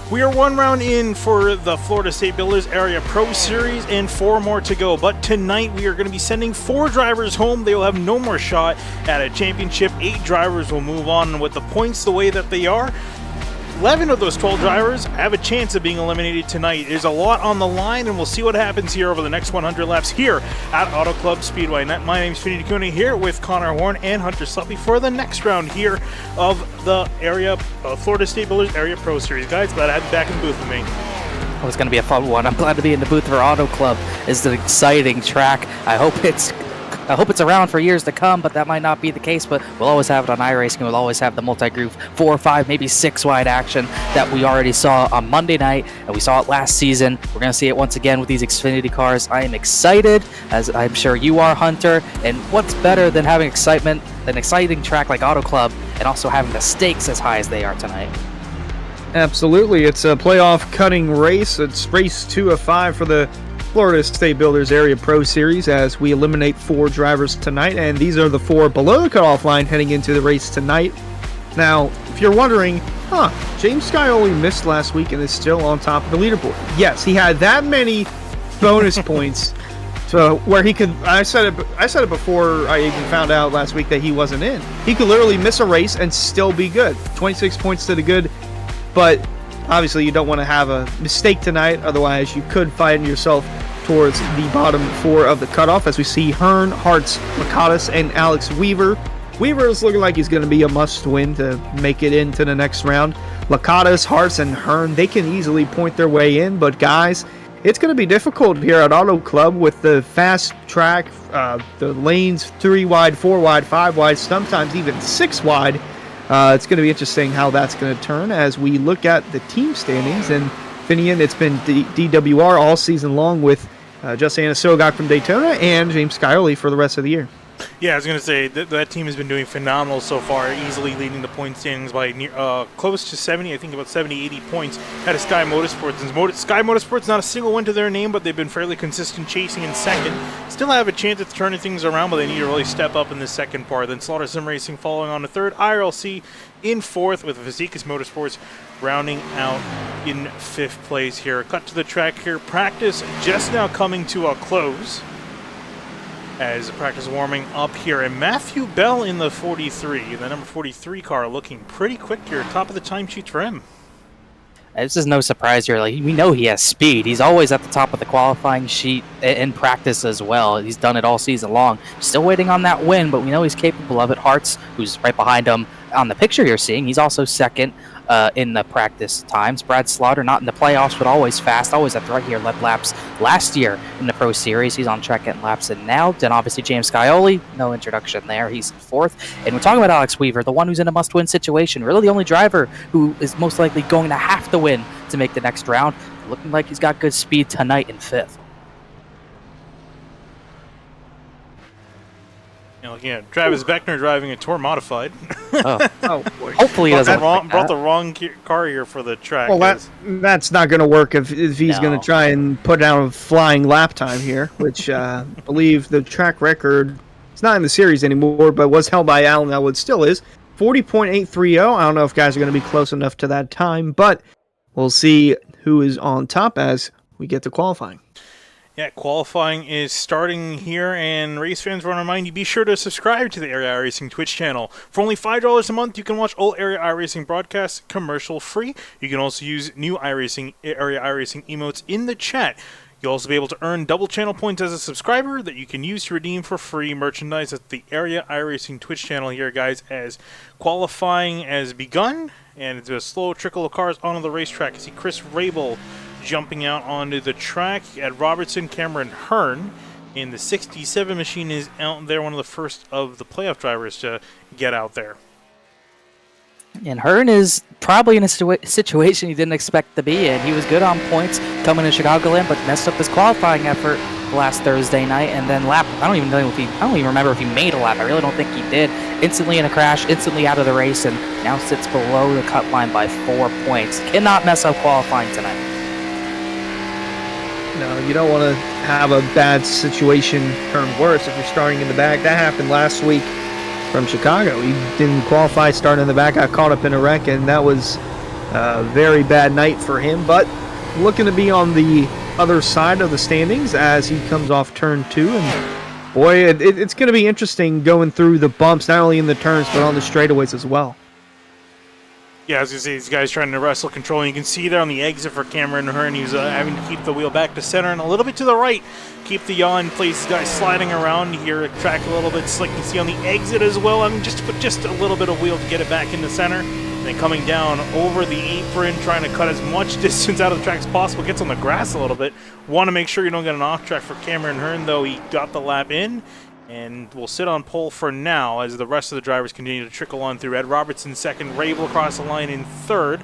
We are one round in for the Florida State Builders Area Pro Series and 4 more to go. But tonight we are going to be sending 4 drivers home. They will have no more shot at a championship. 8 drivers will move on with the points the way that they are. 11 of those 12 drivers have a chance of being eliminated tonight. There's a lot on the line, and we'll see what happens here over the next 100 laps here at Auto Club Speedway. My name is Finny DeCooney here with Connor Horn and Hunter Sluppy for the next round here of the Florida State Builders Area Pro Series. Guys, glad to have you back in the booth with me. Oh, it's going to be a fun one. I'm glad to be in the booth for Auto Club. It's an exciting track. I hope it's around for years to come, but that might not be the case. But we'll always have it on iRacing. We'll always have the multi-groove 4, 5, maybe 6 wide action that we already saw on Monday night, and we saw it last season. We're going to see it once again with these Xfinity cars. I am excited, as I'm sure you are, Hunter. And what's better than having excitement, an exciting track like Auto Club, and also having the stakes as high as they are tonight? Absolutely. It's a playoff cutting race. It's race 2 of 5 for the Florida State Builders Area Pro Series as we eliminate 4 drivers tonight, and these are the 4 below the cutoff line heading into the race tonight. Now, if you're wondering, James Scioli missed last week and is still on top of the leaderboard. Yes, he had that many bonus points, so where he could. I said it before I even found out last week that he wasn't in. He could literally miss a race and still be good. 26 points to the good, but obviously, you don't want to have a mistake tonight, otherwise you could find yourself towards the bottom 4 of the cutoff, as we see Hearn, Hartz, Lakatos, and Alex Weaver. Weaver is looking like he's going to be a must-win to make it into the next round. Lakatos, Hartz, and Hearn, they can easily point their way in, but guys, it's going to be difficult here at Auto Club with the fast track, the lanes 3 wide, 4 wide, 5 wide, sometimes even 6 wide. It's going to be interesting how that's going to turn as we look at the team standings. And Finian, it's been DWR all season long with Justin Sogok from Daytona and James Scioli for the rest of the year. Yeah, I was going to say that team has been doing phenomenal so far, easily leading the point standings by close to 70, I think about 70, 80 points out of Sky Motorsports. And Sky Motorsports, not a single win to their name, but they've been fairly consistent chasing in second. Still have a chance at turning things around, but they need to really step up in the second part. Then Slaughter Sim Racing following on the third, IRLC in fourth, with Vasikas Motorsports rounding out in 5th place here. Cut to the track here. Practice just now coming to a close as practice warming up here. And Matthew Bell in the 43, the number 43 car, looking pretty quick here. Top of the time sheets for him. This is no surprise here. Like, we know he has speed. He's always at the top of the qualifying sheet in practice as well. He's done it all season long. Still waiting on that win, but we know he's capable of it. Hartz, who's right behind him on the picture you're seeing, he's also second in the practice times. Brad Slaughter, not in the playoffs, but always fast, always at the right here, led laps last year in the Pro Series. He's on track getting laps in now. Then obviously James Scioli, no introduction there. He's 4th. And we're talking about Alex Weaver, the one who's in a must-win situation. Really the only driver who is most likely going to have to win to make the next round. Looking like he's got good speed tonight in 5th. Looking at Travis Beckner driving a Tour Modified. Oh boy. Hopefully he doesn't brought the wrong car here for the track. Well, that's not going to work if he's going to try and put down a flying lap time here, which I believe the track record, it's not in the series anymore, but was held by Alan Elwood, still is. 40.830. I don't know if guys are going to be close enough to that time, but we'll see who is on top as we get to qualifying. Yeah, qualifying is starting here, and race fans, want to remind you, be sure to subscribe to the Area iRacing Twitch channel. For only $5 a month, you can watch all Area iRacing broadcasts commercial-free. You can also use new Area iRacing emotes in the chat. You'll also be able to earn double channel points as a subscriber that you can use to redeem for free merchandise at the Area iRacing Twitch channel here, guys, as qualifying has begun, and it's a slow trickle of cars onto the racetrack. You see Chris Rabel jumping out onto the track at Robertson. Cameron Hearn in the 67 machine is out there, one of the first of the playoff drivers to get out there. And Hearn is probably in a situation he didn't expect to be in. He was good on points coming to Chicagoland, but messed up his qualifying effort last Thursday night, and then I don't even remember if he made a lap. I really don't think he did. Instantly in a crash, instantly out of the race, and now sits below the cut line by 4 points. Cannot mess up qualifying tonight. No, you don't want to have a bad situation turn worse if you're starting in the back. That happened last week from Chicago. He didn't qualify starting in the back, got caught up in a wreck, and that was Very bad night for him, but looking to be on the other side of the standings as he comes off turn 2. And boy, it's going to be interesting going through the bumps, not only in the turns, but on the straightaways as well. Yeah, I was going to say, these guys trying to wrestle control. And you can see there on the exit for Cameron Hearn, he's having to keep the wheel back to center and a little bit to the right. Keep the yaw in place. These guys sliding around here, track a little bit slick. You can see on the exit as well. I mean, just to put just a little bit of wheel to get it back in the center. And then coming down over the apron, trying to cut as much distance out of the track as possible. Gets on the grass a little bit. Want to make sure you don't get an off track for Cameron Hearn, though. He got the lap in. And will sit on pole for now as the rest of the drivers continue to trickle on through. Ed Robertson second, Rabel across the line in third.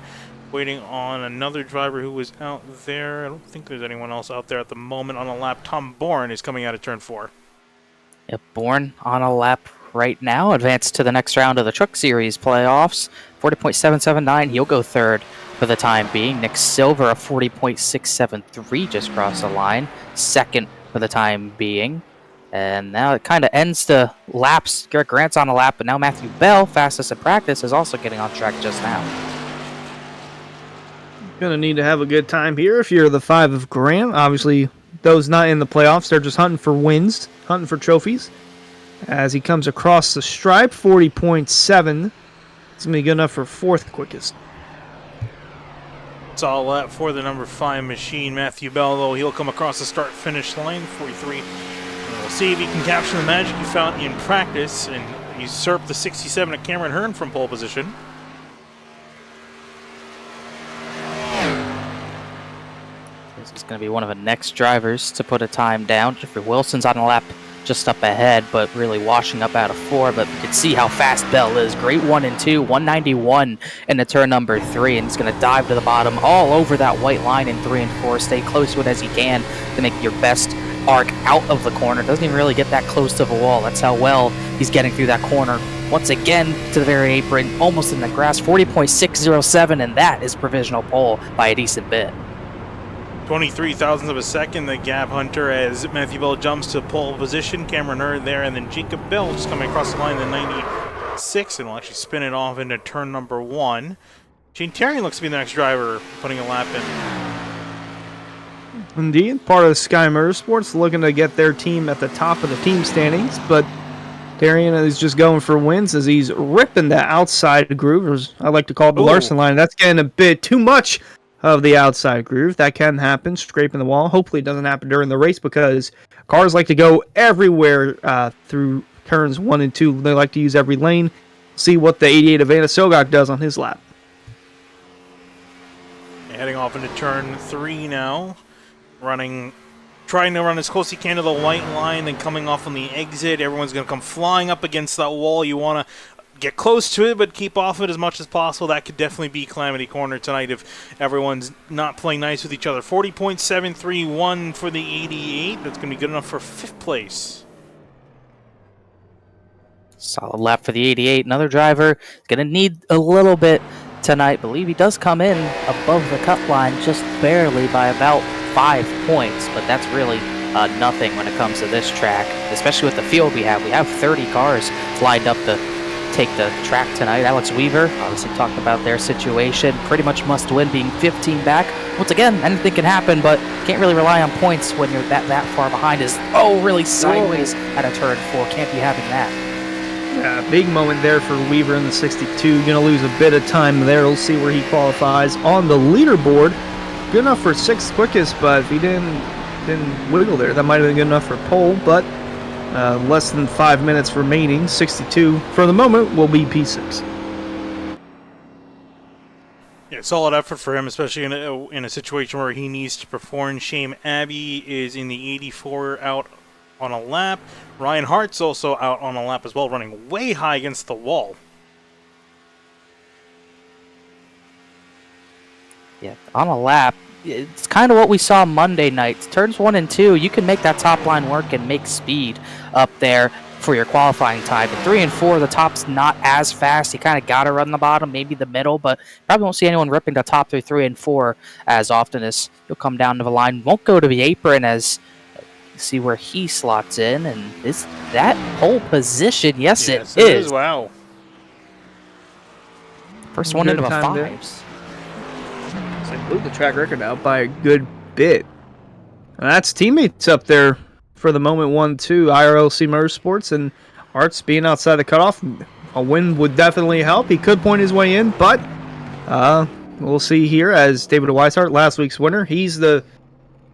Waiting on another driver who was out there. I don't think there's anyone else out there at the moment on a lap. Tom Bourne is coming out of turn 4. Yep, Bourne on a lap right now. Advanced to the next round of the Truck Series playoffs. 40.779. He'll go third for the time being. Nick Silver, a 40.673 just crossed the line. Second for the time being. And now it kind of ends the laps. Garrett Grant's on a lap, but now Matthew Bell, fastest in practice, is also getting on track just now. Gonna need to have a good time here if you're the 5 of Grant. Obviously, those not in the playoffs, they're just hunting for wins, hunting for trophies. As he comes across the stripe, 40.7. It's gonna be good enough for 4th quickest. It's all lap for the number 5 machine. Matthew Bell, though, he'll come across the start-finish line, 43. We'll see if he can capture the magic he found in practice and usurp the 67 of Cameron Hearn from pole position. This is going to be one of the next drivers to put a time down. Jeffrey Wilson's on a lap just up ahead, but really washing up out of 4. But you can see how fast Bell is. Great 1 and 2, 191 in the turn number 3, and he's going to dive to the bottom all over that white line in 3 and 4. Stay close to it as you can to make your best arc out of the corner. Doesn't even really get that close to the wall. That's how well he's getting through that corner. Once again to the very apron, almost in the grass, 40.607, and that is provisional pole by a decent bit. 23 thousandths of a second, the gap hunter as Matthew Bell jumps to pole position. Cameron Hearn there, and then Jacob Bell just coming across the line in the 96, and will actually spin it off into turn number 1. Shane Terry looks to be the next driver, putting a lap in. Indeed, part of Sky Motorsports looking to get their team at the top of the team standings, but Darian is just going for wins as he's ripping that outside groove, as I like to call it the Larson line. That's getting a bit too much of the outside groove. That can happen, scraping the wall. Hopefully it doesn't happen during the race because cars like to go everywhere through turns 1 and 2. They like to use every lane. See what the 88 of Vanna Sogok does on his lap. Heading off into turn 3 now. Trying to run as close as you can to the white line, then coming off on the exit. Everyone's going to come flying up against that wall. You want to get close to it, but keep off it as much as possible. That could definitely be Calamity Corner tonight if everyone's not playing nice with each other. 40.731 for the 88. That's going to be good enough for 5th place. Solid lap for the 88. Another driver going to need a little bit tonight. Believe he does come in above the cut line just barely by about 5 points, but that's really nothing when it comes to this track, especially with the field we have. We have 30 cars lined up to take the track tonight. Alex Weaver obviously talked about their situation. Pretty much must win, being 15 back. Once again, anything can happen, but can't really rely on points when you're that far behind. Really sideways at a turn 4. Can't be having that. Yeah, big moment there for Weaver in the 62. Going to lose a bit of time there. We'll see where he qualifies on the leaderboard. Good enough for 6th quickest, but if he didn't wiggle there, that might have been good enough for pole, but less than 5 minutes remaining. 62 for the moment will be P6. Yeah, solid effort for him, especially in a situation where he needs to perform. Shane Abbey is in the 84 out on a lap. Ryan Hart's also out on a lap as well, running way high against the wall. Yeah, on a lap. It's kind of what we saw Monday night. Turns 1 and 2, you can make that top line work and make speed up there for your qualifying time. But 3 and 4, the top's not as fast. You kind of got to run the bottom, maybe the middle, but probably won't see anyone ripping the top through 3 and 4 as often as you'll come down to the line. Won't go to the apron as see where he slots in. And is that pole position? Yes, it is. Wow. First one into the time there. 5s. blew the track record out by a good bit. And that's teammates up there for the moment 1-2, IRLC Motorsports, and Arts being outside the cutoff. A win would definitely help. He could point his way in, but we'll see here as David Weishart, last week's winner. He's the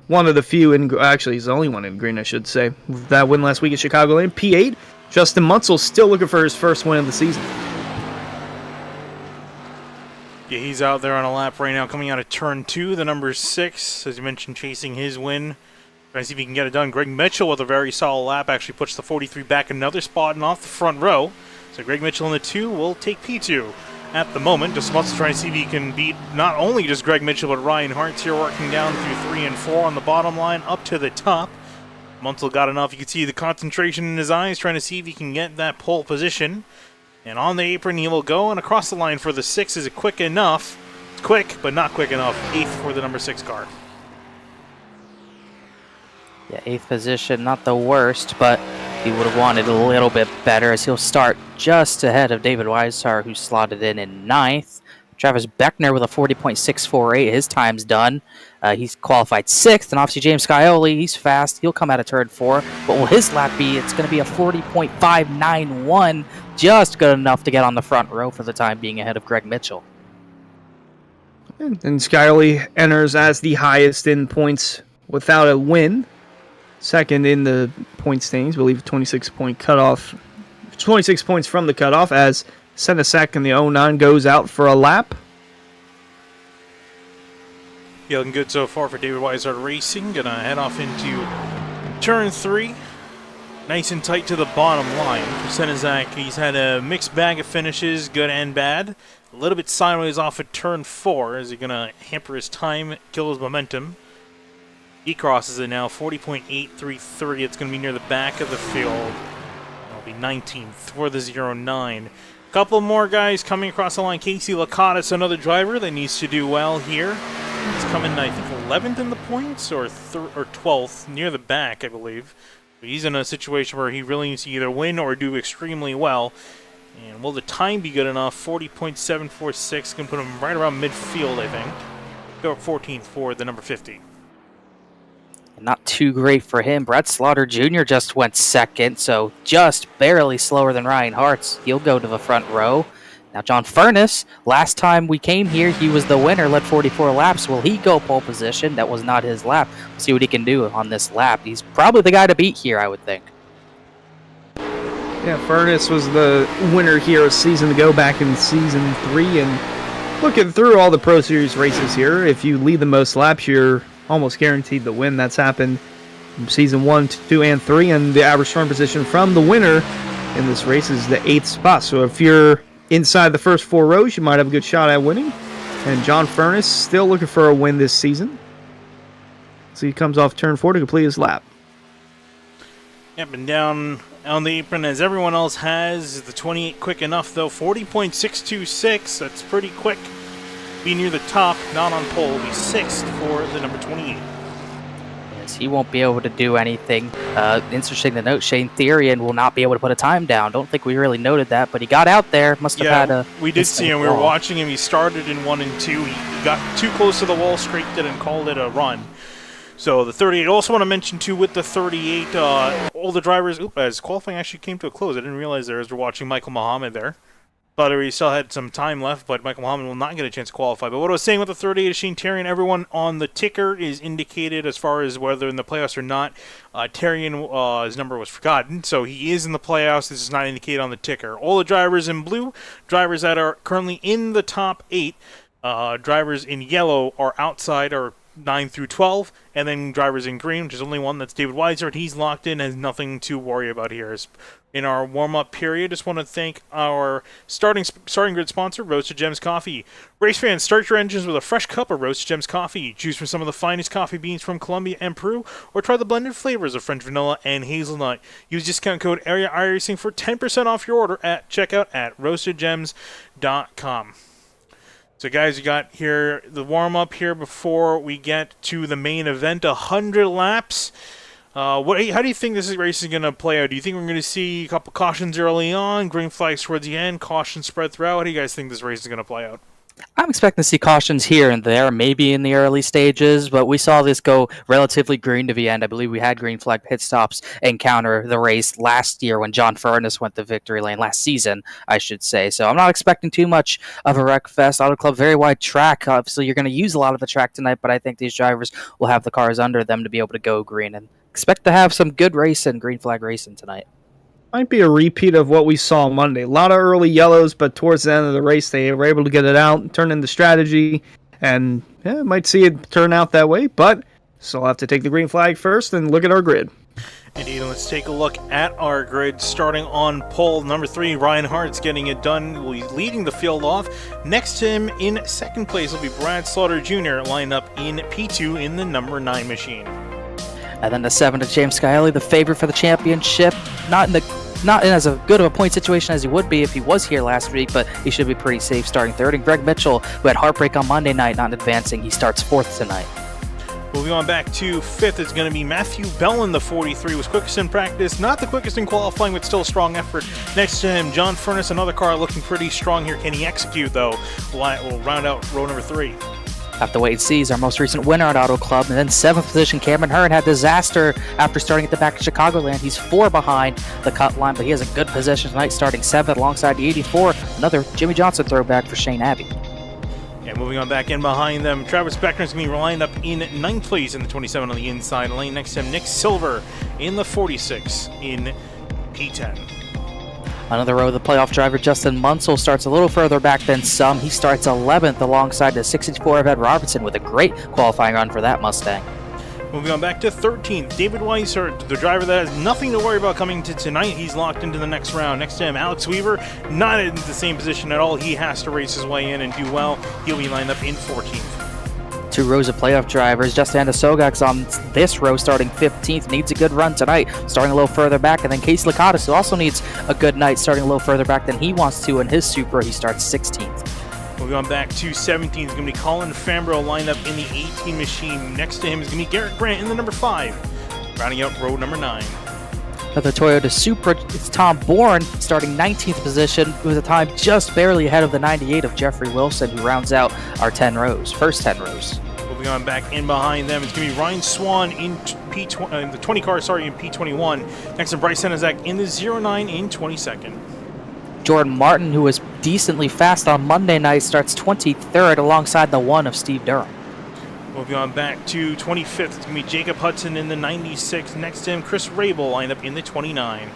one of the few, actually he's the only one in green, I should say. That win last week at Chicagoland. P8, Justin Munsell still looking for his first win of the season. Yeah, he's out there on a lap right now, coming out of turn 2, the number 6, as you mentioned, chasing his win. Trying to see if he can get it done. Greg Mitchell with a very solid lap actually puts the 43 back another spot and off the front row. So Greg Mitchell in the 2 will take P2 at the moment. Just wants to try to see if he can beat not only just Greg Mitchell, but Ryan Hartz here, working down through 3 and 4 on the bottom line up to the top. Munsell got enough. You can see the concentration in his eyes, trying to see if he can get that pole position. And on the apron he will go, and across the line for the 6. Is it quick enough? It's quick, but not quick enough. 8th for the number 6 car. Yeah, 8th position, not the worst, but he would have wanted a little bit better as he'll start just ahead of David Weishart, who slotted in 9th. Travis Beckner with a 40.648. His time's done. He's qualified 6th, and obviously James Scioli, he's fast. He'll come out of turn 4. But will his lap be? It's going to be a 40.591, just good enough to get on the front row for the time being ahead of Greg Mitchell. And Scioli enters as the highest in points without a win. Second in the point standings, I believe 26-point cutoff. 26 points from the cutoff as Senesek in the 09 goes out for a lap. Yeah, looking good so far for David Weishart Racing. Gonna head off into turn 3. Nice and tight to the bottom line. For Senesek, he's had a mixed bag of finishes, good and bad. A little bit sideways off at turn 4. Is he gonna hamper his time, kill his momentum? He crosses it now, 40.8330. It's going to be near the back of the field. It'll be 19th for the 09. Couple more guys coming across the line. Casey Lakatos, another driver that needs to do well here. He's coming, I think, 11th in the points or 12th, near the back, I believe. But he's in a situation where he really needs to either win or do extremely well. And will the time be good enough? 40.746, going to put him right around midfield, I think. Go 14th for the number 50. Not too great for him. Brett Slaughter Jr. just went 2nd, so just barely slower than Ryan Hartz. He'll go to the front row. Now John Furness, last time we came here, he was the winner, led 44 laps. Will he go pole position? That was not his lap. We'll see what he can do on this lap. He's probably the guy to beat here, I would think. Yeah, Furness was the winner here a season ago, back in Season 3. And looking through all the Pro Series races here, if you lead the most laps, you're almost guaranteed the win. That's happened in Season 1, 2, and 3, and the average turn position from the winner in this race is the 8th spot. So if you're inside the first 4 rows, you might have a good shot at winning. And John Furness still looking for a win this season. So he comes off turn 4 to complete his lap. Yep, and down on the apron as everyone else has. The 28 quick enough, though. 40.626. That's pretty quick. Be near the top, not on pole. Be 6th for the number 28. Yes, he won't be able to do anything. Interesting to note, Shane Therian will not be able to put a time down. Don't think we really noted that, but he got out there. Must have had a... We did see him. We were watching him. He started in 1 and 2. He got too close to the wall, scraped it, and called it a run. So the 38. Also want to mention, too, with the 38, all the drivers... as qualifying actually came to a close. I didn't realize there as we're watching Michael Muhammad there. Thought he still had some time left, but Michael Muhammad will not get a chance to qualify. But what I was saying with the 38 is Shane Therian, everyone on the ticker is indicated as far as whether in the playoffs or not. Therian, his number was forgotten, so he is in the playoffs. This is not indicated on the ticker. All the drivers in blue, drivers that are currently in the top 8, drivers in yellow are outside, or 9 through 12, and then drivers in green, which is only one, that's David Weishart. He's locked in, has nothing to worry about here. In our warm-up period, just want to thank our starting grid sponsor, Roasted Gems Coffee. Race fans, start your engines with a fresh cup of Roasted Gems Coffee. Choose from some of the finest coffee beans from Colombia and Peru, or try the blended flavors of French vanilla and hazelnut. Use discount code Area iRacing for 10% off your order at checkout at roastedgems.com. So guys, you got here the warm-up here before we get to the main event, 100 laps. How do you think this race is going to play out? Do you think we're going to see a couple cautions early on, green flags towards the end, caution spread throughout? How do you guys think this race is going to play out? I'm expecting to see cautions here and there, maybe in the early stages, but we saw this go relatively green to the end. I believe we had green flag pit stops encounter the race last year when John Furness went to victory lane, last season, I should say. So I'm not expecting too much of a wreck fest. Auto Club, very wide track, so you're going to use a lot of the track tonight, but I think these drivers will have the cars under them to be able to go green, and expect to have some good racing, green flag racing tonight. Might be a repeat of what we saw Monday. A lot of early yellows, but towards the end of the race, they were able to get it out, turn into strategy, and yeah, might see it turn out that way, but still have to take the green flag first and look at our grid. Indeed, and let's take a look at our grid. Starting on pole number 3, Ryan Hart's getting it done. Will be leading the field off. Next to him in second place will be Brad Slaughter Jr. lined up in P2 in the number 9 machine. And then the 7 to James Scioli, the favorite for the championship. Not in as a good of a point situation as he would be if he was here last week, but he should be pretty safe starting third. And Greg Mitchell, who had heartbreak on Monday night, not advancing, he starts fourth tonight. Moving on back to 5th is going to be Matthew Bellin, the 43, was quickest in practice, not the quickest in qualifying, but still a strong effort. Next to him, John Furness, another car looking pretty strong here. Can he execute, though? We'll round out row number 3. Have to wait and see. He's our most recent winner at Auto Club. And then 7th position, Cameron Hearn had disaster after starting at the back of Chicagoland. He's 4 behind the cut line, but he has a good position tonight, starting 7th alongside the 84. Another Jimmy Johnson throwback for Shane Abbey. And moving on back in behind them, Travis Beckner is going to be lined up in 9th place in the 27 on the inside lane. Next to him, Nick Silver in the 46 in P10. Another row of the playoff driver, Justin Munsell, starts a little further back than some. He starts 11th alongside the 64 of Ed Robertson with a great qualifying run for that Mustang. Moving on back to 13th, David Weishart, the driver that has nothing to worry about coming to tonight. He's locked into the next round. Next to him, Alex Weaver, not in the same position at all. He has to race his way in and do well. He'll be lined up in 14th. 2 rows of playoff drivers. Justin Sogak's on this row starting 15th. Needs a good run tonight, starting a little further back. And then Casey Lakatos, who also needs a good night, starting a little further back than he wants to in his Supra. He starts 16th. Moving on back to 17th is going to be Colin Fambro lined up in the 18 machine. Next to him is going to be Garrett Grant in the number 5. Rounding out row number 9. For the Toyota Supra, it's Tom Bourne starting 19th position with a time just barely ahead of the 98 of Jeffrey Wilson, who rounds out our 10 rows, first 10 rows. Moving on back in behind them, it's going to be Ryan Swan in the 20 car, in P21. Next to Bryce Senezak in the 09 in 22nd. Jordan Martin, who was decently fast on Monday night, starts 23rd alongside the 1 of Steve Durham. Moving on back to 25th, it's going to be Jacob Hudson in the 96. Next to him, Chris Rabel lined up in the 29.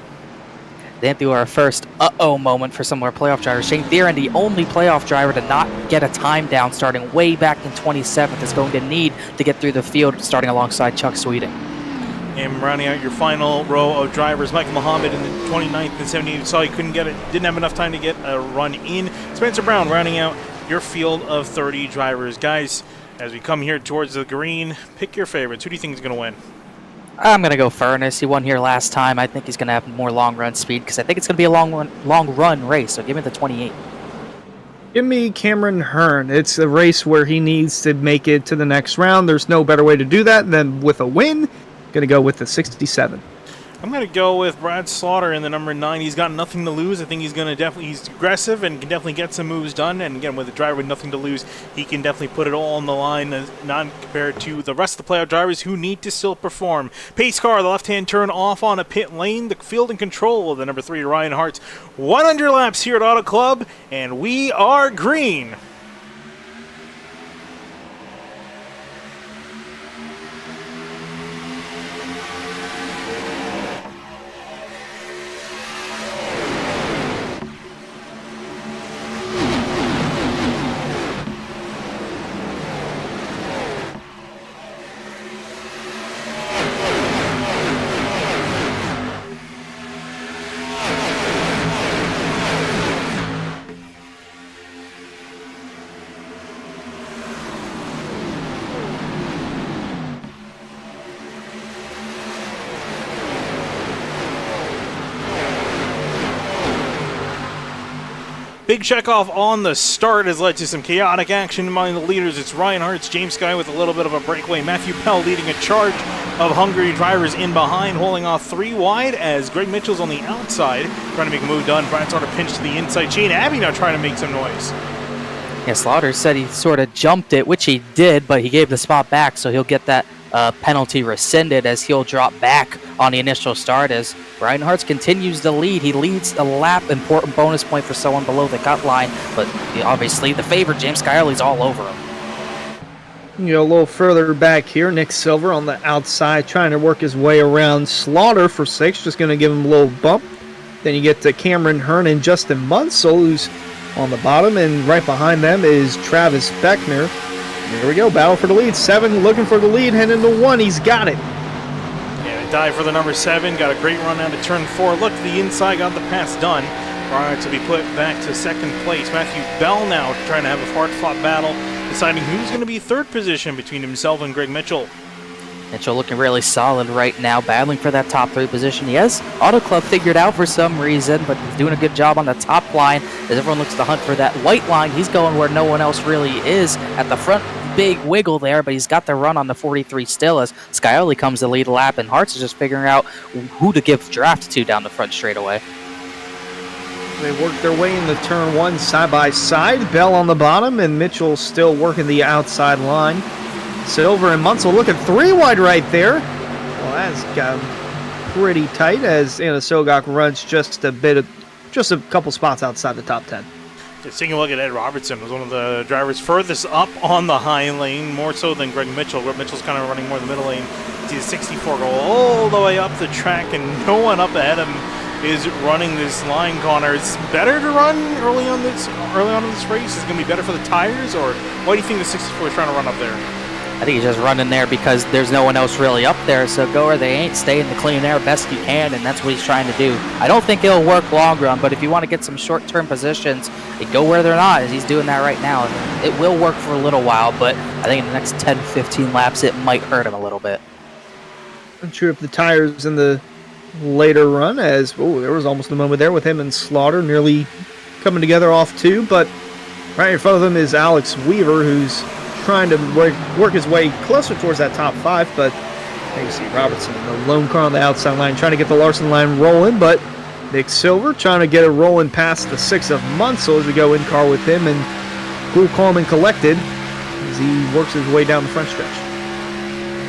Then through our first uh-oh moment for some of our playoff drivers. Shane Theron, the only playoff driver to not get a time down, starting way back in 27th, is going to need to get through the field, starting alongside Chuck Sweeting. And rounding out your final row of drivers, Michael Muhammad in the 29th and 78. Saw he couldn't get it, didn't have enough time to get a run in. Spencer Brown rounding out your field of 30 drivers. Guys, as we come here towards the green, pick your favorites. Who do you think is going to win? I'm going to go Furness. He won here last time. I think he's going to have more long run speed because I think it's going to be a long run race. So give me the 28. Give me Cameron Hearn. It's a race where he needs to make it to the next round. There's no better way to do that than with a win. Going to go with the 67. I'm going to go with Brad Slaughter in the number 9. He's got nothing to lose. I think he's going to he's aggressive and can definitely get some moves done. And again, with a driver with nothing to lose, he can definitely put it all on the line, not compared to the rest of the playoff drivers who need to still perform. Pace car, the left-hand turn off on a pit lane. The field in control of the number 3, Ryan Hart's 100 laps here at Auto Club, and we are green. Big checkoff on the start has led to some chaotic action among the leaders. It's Ryan Hart's, James Sky with a little bit of a breakaway. Matthew Pell leading a charge of hungry drivers in behind, holding off 3 wide as Greg Mitchell's on the outside, trying to make a move done. Brian Starter pinched to the inside. Shane Abbey now trying to make some noise. Yeah, Slaughter said he sort of jumped it, which he did, but he gave the spot back, so he'll get that penalty rescinded as he'll drop back on the initial start as Ryan Hartz continues to lead. He leads a lap, important bonus point for someone below the cut line, but obviously the favorite, James Skyerly's all over him. You know, a little further back here, Nick Silver on the outside trying to work his way around Slaughter for 6, just going to give him a little bump. Then you get to Cameron Hearn and Justin Munsell, who's on the bottom, and right behind them is Travis Beckner. Here we go, battle for the lead. 7 looking for the lead, heading to 1. He's got it. Yeah, dive for the number 7. Got a great run out of turn 4. Look to the inside, got the pass done. Prior to be put back to 2nd place. Matthew Bell now trying to have a hard-fought battle, deciding who's going to be 3rd position between himself and Greg Mitchell. Mitchell looking really solid right now, battling for that top 3 position. He has Auto Club figured out for some reason, but he's doing a good job on the top line as everyone looks to hunt for that white line. He's going where no one else really is at the front. Big wiggle there, but he's got the run on the 43 still as Skyerly comes to lead a lap, and Hartz is just figuring out who to give draft to down the front straightaway. They work their way into turn 1 side by side. Bell on the bottom, and Mitchell still working the outside line. Silver and Munsell looking 3 wide right there. Well, that's got pretty tight as Anna Sogok runs just a couple spots outside the top 10. Just taking a look at Ed Robertson, was one of the drivers furthest up on the high lane, more so than Greg Mitchell. Greg Mitchell's kind of running more in the middle lane. See the 64 go all the way up the track, and no one up ahead of him is running this line, Connor. It's better to run early on in this race. Is it going to be better for the tires, or why do you think the 64 is trying to run up there? I think he's just running there because there's no one else really up there, so go where they ain't, stay in the clean air best you can, and that's what he's trying to do. I don't think it'll work long run, but if you want to get some short-term positions, you go where they're not, as he's doing that right now. It will work for a little while, but I think in the next 10, 15 laps, it might hurt him a little bit. I'm sure if the tires in the later run, as there was almost a moment there with him and Slaughter nearly coming together off 2, but right in front of them is Alex Weaver, who's trying to work his way closer towards that top 5, but there you see Robertson in the lone car on the outside line trying to get the Larson line rolling, but Nick Silver trying to get it rolling past the 6 of Munsell as we go in car with him, and cool, calm, and collected as he works his way down the front stretch.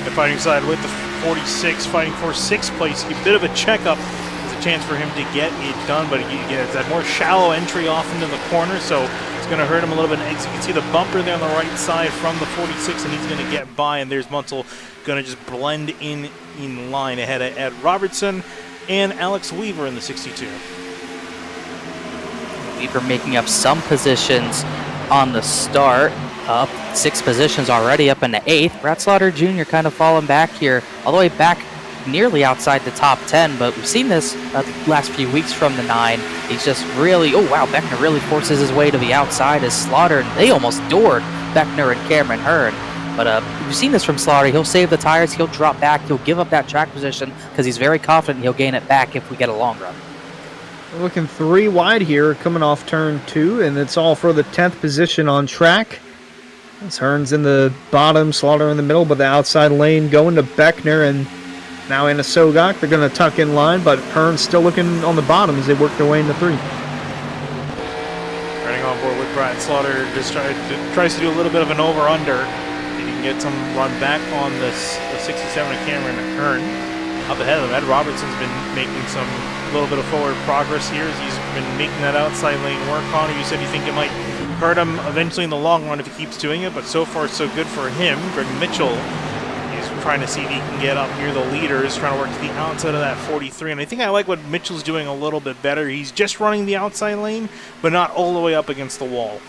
The fighting side with the 46 fighting for 6th place. A bit of a checkup. There's a chance for him to get it done, but he gets that more shallow entry off into the corner, so it's going to hurt him a little bit. As you can see the bumper there on the right side from the 46, and he's going to get by, and there's Munsell going to just blend in line ahead of Ed Robertson and Alex Weaver in the 62. Weaver making up some positions on the start. Up 6 positions already, up into 8th. Brad Slaughter Jr. kind of falling back here, all the way back nearly outside the top 10, but we've seen this the last few weeks from the 9. He's just really, Beckner really forces his way to the outside as Slaughter, they almost doored Beckner and Cameron Hearn. But we've seen this from Slaughter. He'll save the tires, he'll drop back, he'll give up that track position because he's very confident he'll gain it back if we get a long run. We're looking 3 wide here coming off turn 2, and it's all for the 10th position on track. As Hearn's in the bottom, Slaughter in the middle, but the outside lane going to Beckner, and now Anna Sogok. They're going to tuck in line, but Hearn's still looking on the bottom as they work their way into 3. Running on board with Brad Slaughter, just tries to do a little bit of an over-under. He can get some run back on the 67 of Cameron Hearn. Up ahead of him, Ed Robertson's been making some little bit of forward progress here as he's been making that outside lane work. Connor, you said you think it might hurt him eventually in the long run if he keeps doing it, but so far so good for him. Greg Mitchell is trying to see if he can get up near the leaders, trying to work to the outside of that 43, and I think I like what Mitchell's doing a little bit better. He's just running the outside lane, but not all the way up against the wall.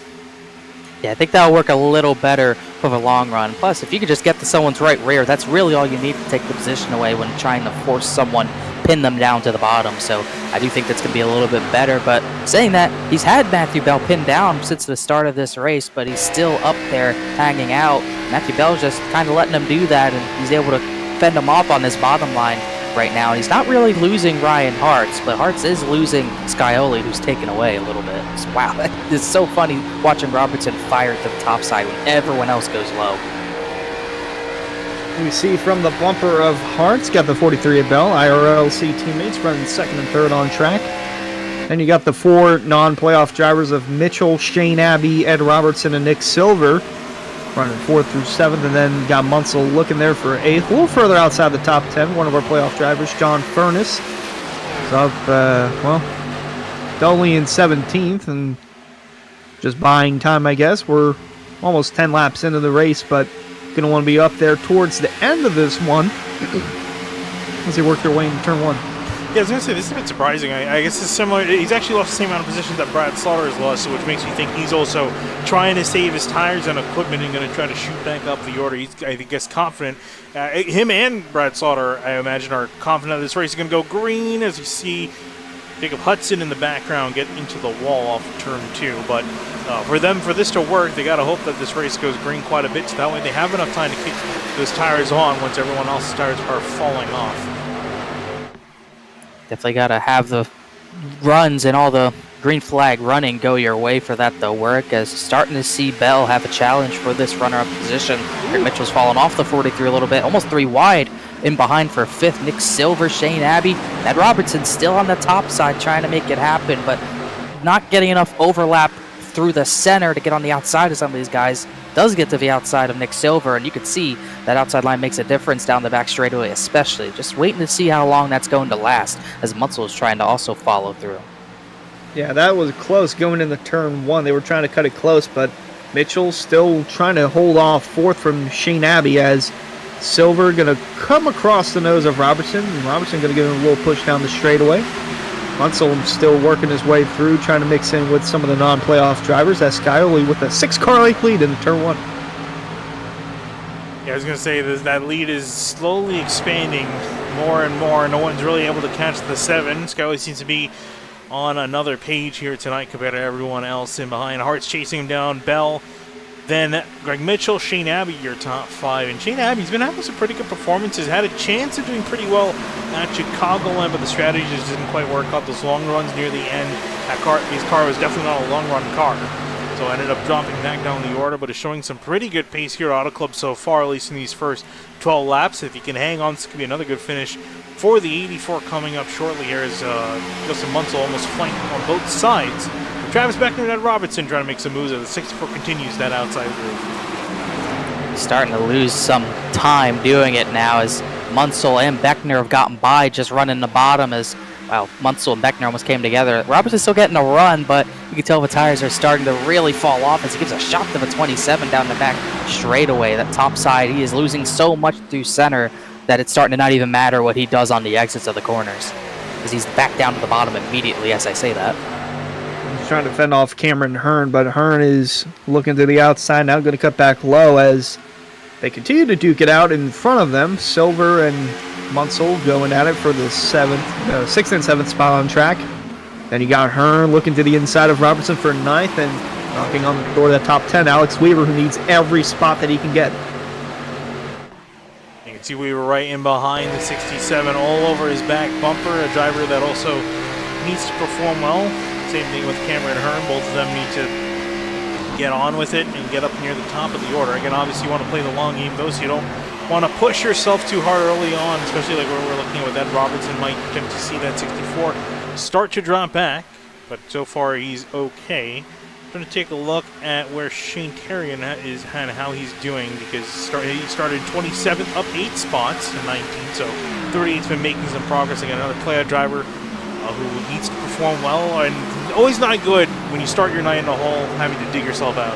Yeah, I think that'll work a little better for the long run. Plus, if you could just get to someone's right rear, that's really all you need to take the position away when trying to force someone, pin them down to the bottom. So I do think that's going to be a little bit better. But saying that, he's had Matthew Bell pinned down since the start of this race, but he's still up there hanging out. Matthew Bell's just kind of letting him do that, and he's able to fend him off on this bottom line right now. He's not really losing Ryan Hartz, but Hartz is losing Skyerly, who's taken away a little bit. So, wow, it's so funny watching Robertson fire to the top side when everyone else goes low. We see from the bumper of Hartz, got the 43 at Bell. IRLC teammates running 2nd and 3rd on track. Then you got the 4 non-playoff drivers of Mitchell, Shane Abbey, Ed Robertson, and Nick Silver running 4th through 7th, and then got Munsell looking there for 8th. A little further outside the top 10, one of our playoff drivers, John Furness, is up, only in 17th, and just buying time, I guess. We're almost 10 laps into the race, but going to want to be up there towards the end of this one as they work their way into turn 1. Yeah, I was going to say, this is a bit surprising. I guess it's similar. He's actually lost the same amount of positions that Brad Slaughter has lost, which makes me think he's also trying to save his tires and equipment and going to try to shoot back up the order. He's, I guess, confident. Him and Brad Slaughter, I imagine, are confident that this race is going to go green, as you see Jacob Hudson in the background get into the wall off turn 2. But for this to work, they got to hope that this race goes green quite a bit, so that way they have enough time to kick those tires on once everyone else's tires are falling off. Definitely got to have the runs and all the green flag running go your way for that to work, as starting to see Bell have a challenge for this runner-up position. Eric Mitchell's fallen off the 43 a little bit, almost 3 wide in behind for 5th. Nick Silver, Shane Abbey, Ed Robertson still on the top side trying to make it happen, but not getting enough overlap through the center to get on the outside of some of these guys. Does get to the outside of Nick Silver, and you can see that outside line makes a difference down the back straightaway, especially. Just waiting to see how long that's going to last, as Munsell is trying to also follow through. Yeah, that was close going into turn 1. They were trying to cut it close, but Mitchell still trying to hold off 4th from Shane Abbey, as Silver going to come across the nose of Robertson, and Robertson going to give him a little push down the straightaway. Munsell still working his way through, trying to mix in with some of the non-playoff drivers. That's Scioli with a 6-car length lead in turn 1. Yeah, I was going to say that lead is slowly expanding more and more. No one's really able to catch the 7. Scioli seems to be on another page here tonight compared to everyone else in behind. Hart's chasing him down. Bell, then Greg Mitchell, Shane Abbey, your top 5. And Shane Abbey's been having some pretty good performances. Had a chance of doing pretty well at Chicagoland, but the strategy just didn't quite work out. Those long runs near the end, his car was definitely not a long run car. So ended up dropping back down the order, but is showing some pretty good pace here at Auto Club so far, at least in these first 12 laps. If he can hang on, this could be another good finish for the 84 coming up shortly here, as Justin Munsell almost flanked on both sides. Travis Beckner and Ed Robertson trying to make some moves as the 64 continues that outside groove. Starting to lose some time doing it now, as Munsell and Beckner have gotten by just running the bottom, as well, Munsell and Beckner almost came together. Robertson's still getting a run, but you can tell the tires are starting to really fall off as he gives a shot to the 27 down the back straightaway. That top side, he is losing so much through center that it's starting to not even matter what he does on the exits of the corners, as he's back down to the bottom immediately as I say that. He's trying to fend off Cameron Hearn, but Hearn is looking to the outside now, going to cut back low as they continue to duke it out in front of them. Silver and Munsell going at it for the 6th and 7th spot on track. Then you got Hearn looking to the inside of Robertson for 9th, and knocking on the door of that top 10, Alex Weaver, who needs every spot that he can get. You can see Weaver right in behind the 67, all over his back bumper, a driver that also needs to perform well. Same thing with Cameron Hearn. Both of them need to get on with it and get up near the top of the order. Again, obviously you want to play the long game, though, so you don't want to push yourself too hard early on, especially like where we're looking at with Ed Robertson. Might attempt to see that 64 start to drop back, but so far he's okay. I'm going to take a look at where Shane Terrian is and how he's doing, because he started 27th, up 8 spots in 19, so 38's been making some progress. Again, another playoff driver who needs to perform well, and always not good when you start your night in the hole having to dig yourself out.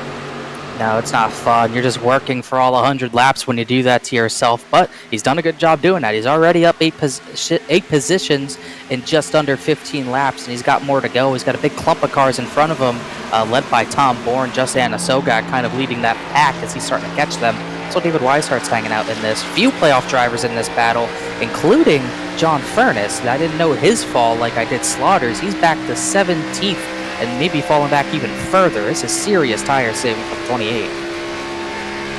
No, it's not fun. You're just working for all 100 laps when you do that to yourself, but he's done a good job doing that. He's already up 8 positions in just under 15 laps, and he's got more to go. He's got a big clump of cars in front of him, led by Tom Bourne, just Anasoga, kind of leading that pack as he's starting to catch them. So David Weishart's hanging out in this. Few playoff drivers in this battle, including John Furness. I didn't know his fall like I did Slaughter's. He's back to 17th and maybe falling back even further. This is serious tire saving from 28.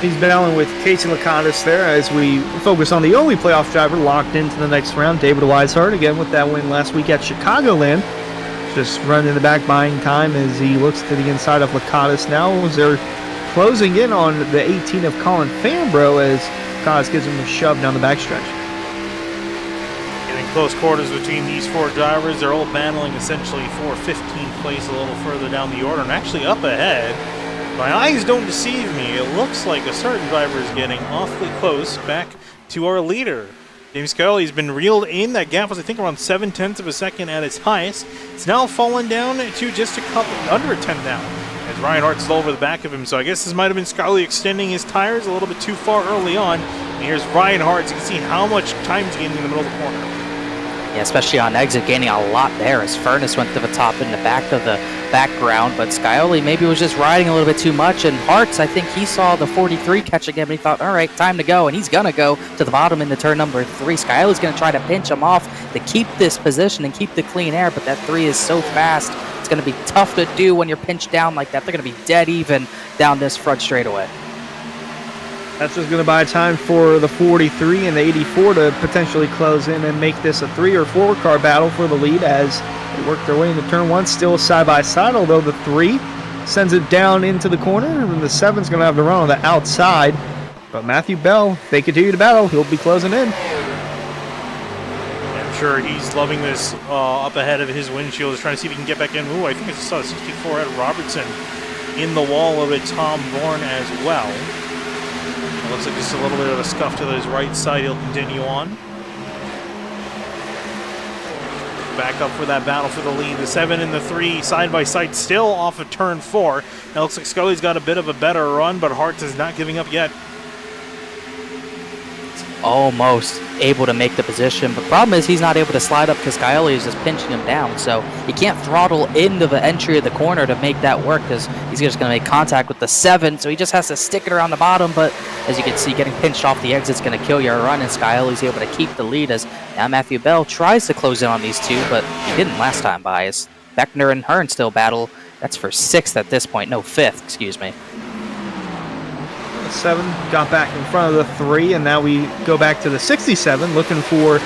He's battling with Casey Lakatos there as we focus on the only playoff driver locked into the next round, David Weishart, again with that win last week at Chicagoland. Just running in the back, buying time as he looks to the inside of Lakatos now as they're closing in on the 18 of Colin Fambro as Lakatos gives him a shove down the backstretch. Getting Close quarters between these 4 drivers. They're all battling essentially for 15th place a little further down the order, and actually up ahead. My eyes don't deceive me. It looks like a certain driver is getting awfully close back to our leader. James Scully has been reeled in. That gap was, I think, around 0.7 of a second at its highest. It's now fallen down to just a couple, under a 10 now, as Ryan Hart's still over the back of him. So I guess this might have been Scully extending his tires a little bit too far early on. And here's Ryan Hart. So you can see how much time he's gaining in the middle of the corner. Yeah, especially on exit, gaining a lot there as Furnace went to the top in the back of the background, but Scioli maybe was just riding a little bit too much, and Hartz, I think he saw the 43 catching him, and he thought, all right, time to go, and he's going to go to the bottom into turn number 3. Scioli's going to try to pinch him off to keep this position and keep the clean air, but that 3 is so fast, it's going to be tough to do when you're pinched down like that. They're going to be dead even down this front straightaway. That's just going to buy time for the 43 and the 84 to potentially close in and make this a 3 or 4 car battle for the lead as they work their way into turn 1, still side by side, although the 3 sends it down into the corner, and the 7's going to have to run on the outside. But Matthew Bell, if they continue to battle, he'll be closing in. I'm sure he's loving this up ahead of his windshield. He's trying to see if he can get back in. Ooh, I think I just saw a 64 at Robertson in the wall of it. Tom Bourne as well. It looks like just a little bit of a scuff to his right side. He'll continue on. Back up for that battle for the lead. The 7 and the 3 side by side, still off of turn 4. Now looks like Scully's got a bit of a better run, but Hart is not giving up yet. Almost able to make the position, but the problem is he's not able to slide up because Scioli is just pinching him down, so he can't throttle into the entry of the corner to make that work because he's just going to make contact with the 7, so he just has to stick it around the bottom. But as you can see, getting pinched off the exit is going to kill your run, and Scioli's able to keep the lead as now Matthew Bell tries to close in on these 2, but he didn't last time by, as Beckner and Hearn still battle. That's for 6th at this point, no 5th, excuse me. 7 got back in front of the 3, and now we go back to the 67 looking for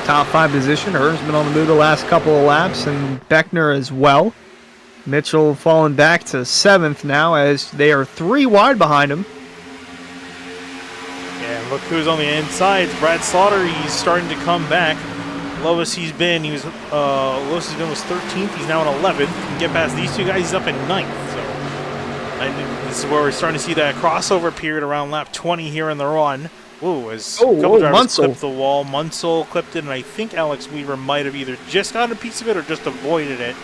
top 5 position. Hearn's been on the move the last couple of laps, and Beckner as well. Mitchell falling back to 7th now as they are 3 wide behind him. And look who's on the inside. It's Brad Slaughter. He's starting to come back. Lowest he's been, was 13th. He's now in 11th. Can get past these 2 guys. He's up in 9th. So this is where we're starting to see that crossover period around lap 20 here in the run. Ooh, as a couple drivers clipped the wall. Munsell clipped it, and I think Alex Weaver might have either just gotten a piece of it or just avoided it.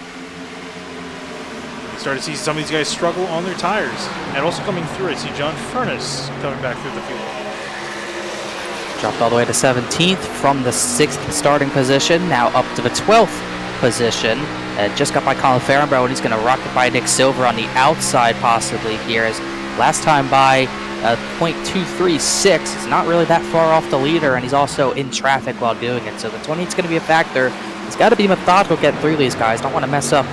You start to see some of these guys struggle on their tires. And also coming through, I see John Furness coming back through the field. Dropped all the way to 17th from the 6th starting position, now up to the 12th position. Just got by Colin Farrenborough, and he's going to rock it by Nick Silver on the outside possibly here. As last time by .236, he's not really that far off the leader, and he's also in traffic while doing it. So the 20 is going to be a factor. He's got to be methodical getting through these guys. Don't want to mess up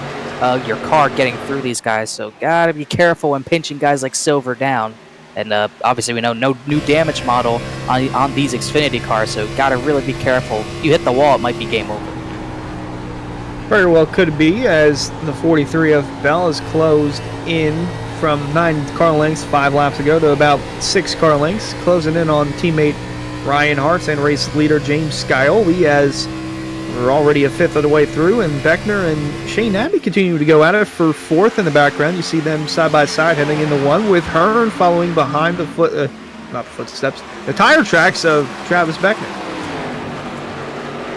your car getting through these guys. So got to be careful when pinching guys like Silver down. And obviously we know no new damage model on these Xfinity cars, so got to really be careful. If you hit the wall, it might be game over. Very well could be, as the 43 of Bell is closed in from 9 car lengths 5 laps ago to about 6 car lengths, closing in on teammate Ryan Hartz and race leader James Scioli, as we're already a 5th of the way through, and Beckner and Shane Abbey continue to go at it for 4th in the background. You see them side by side heading into 1, with Hearn following behind the the tire tracks of Travis Beckner.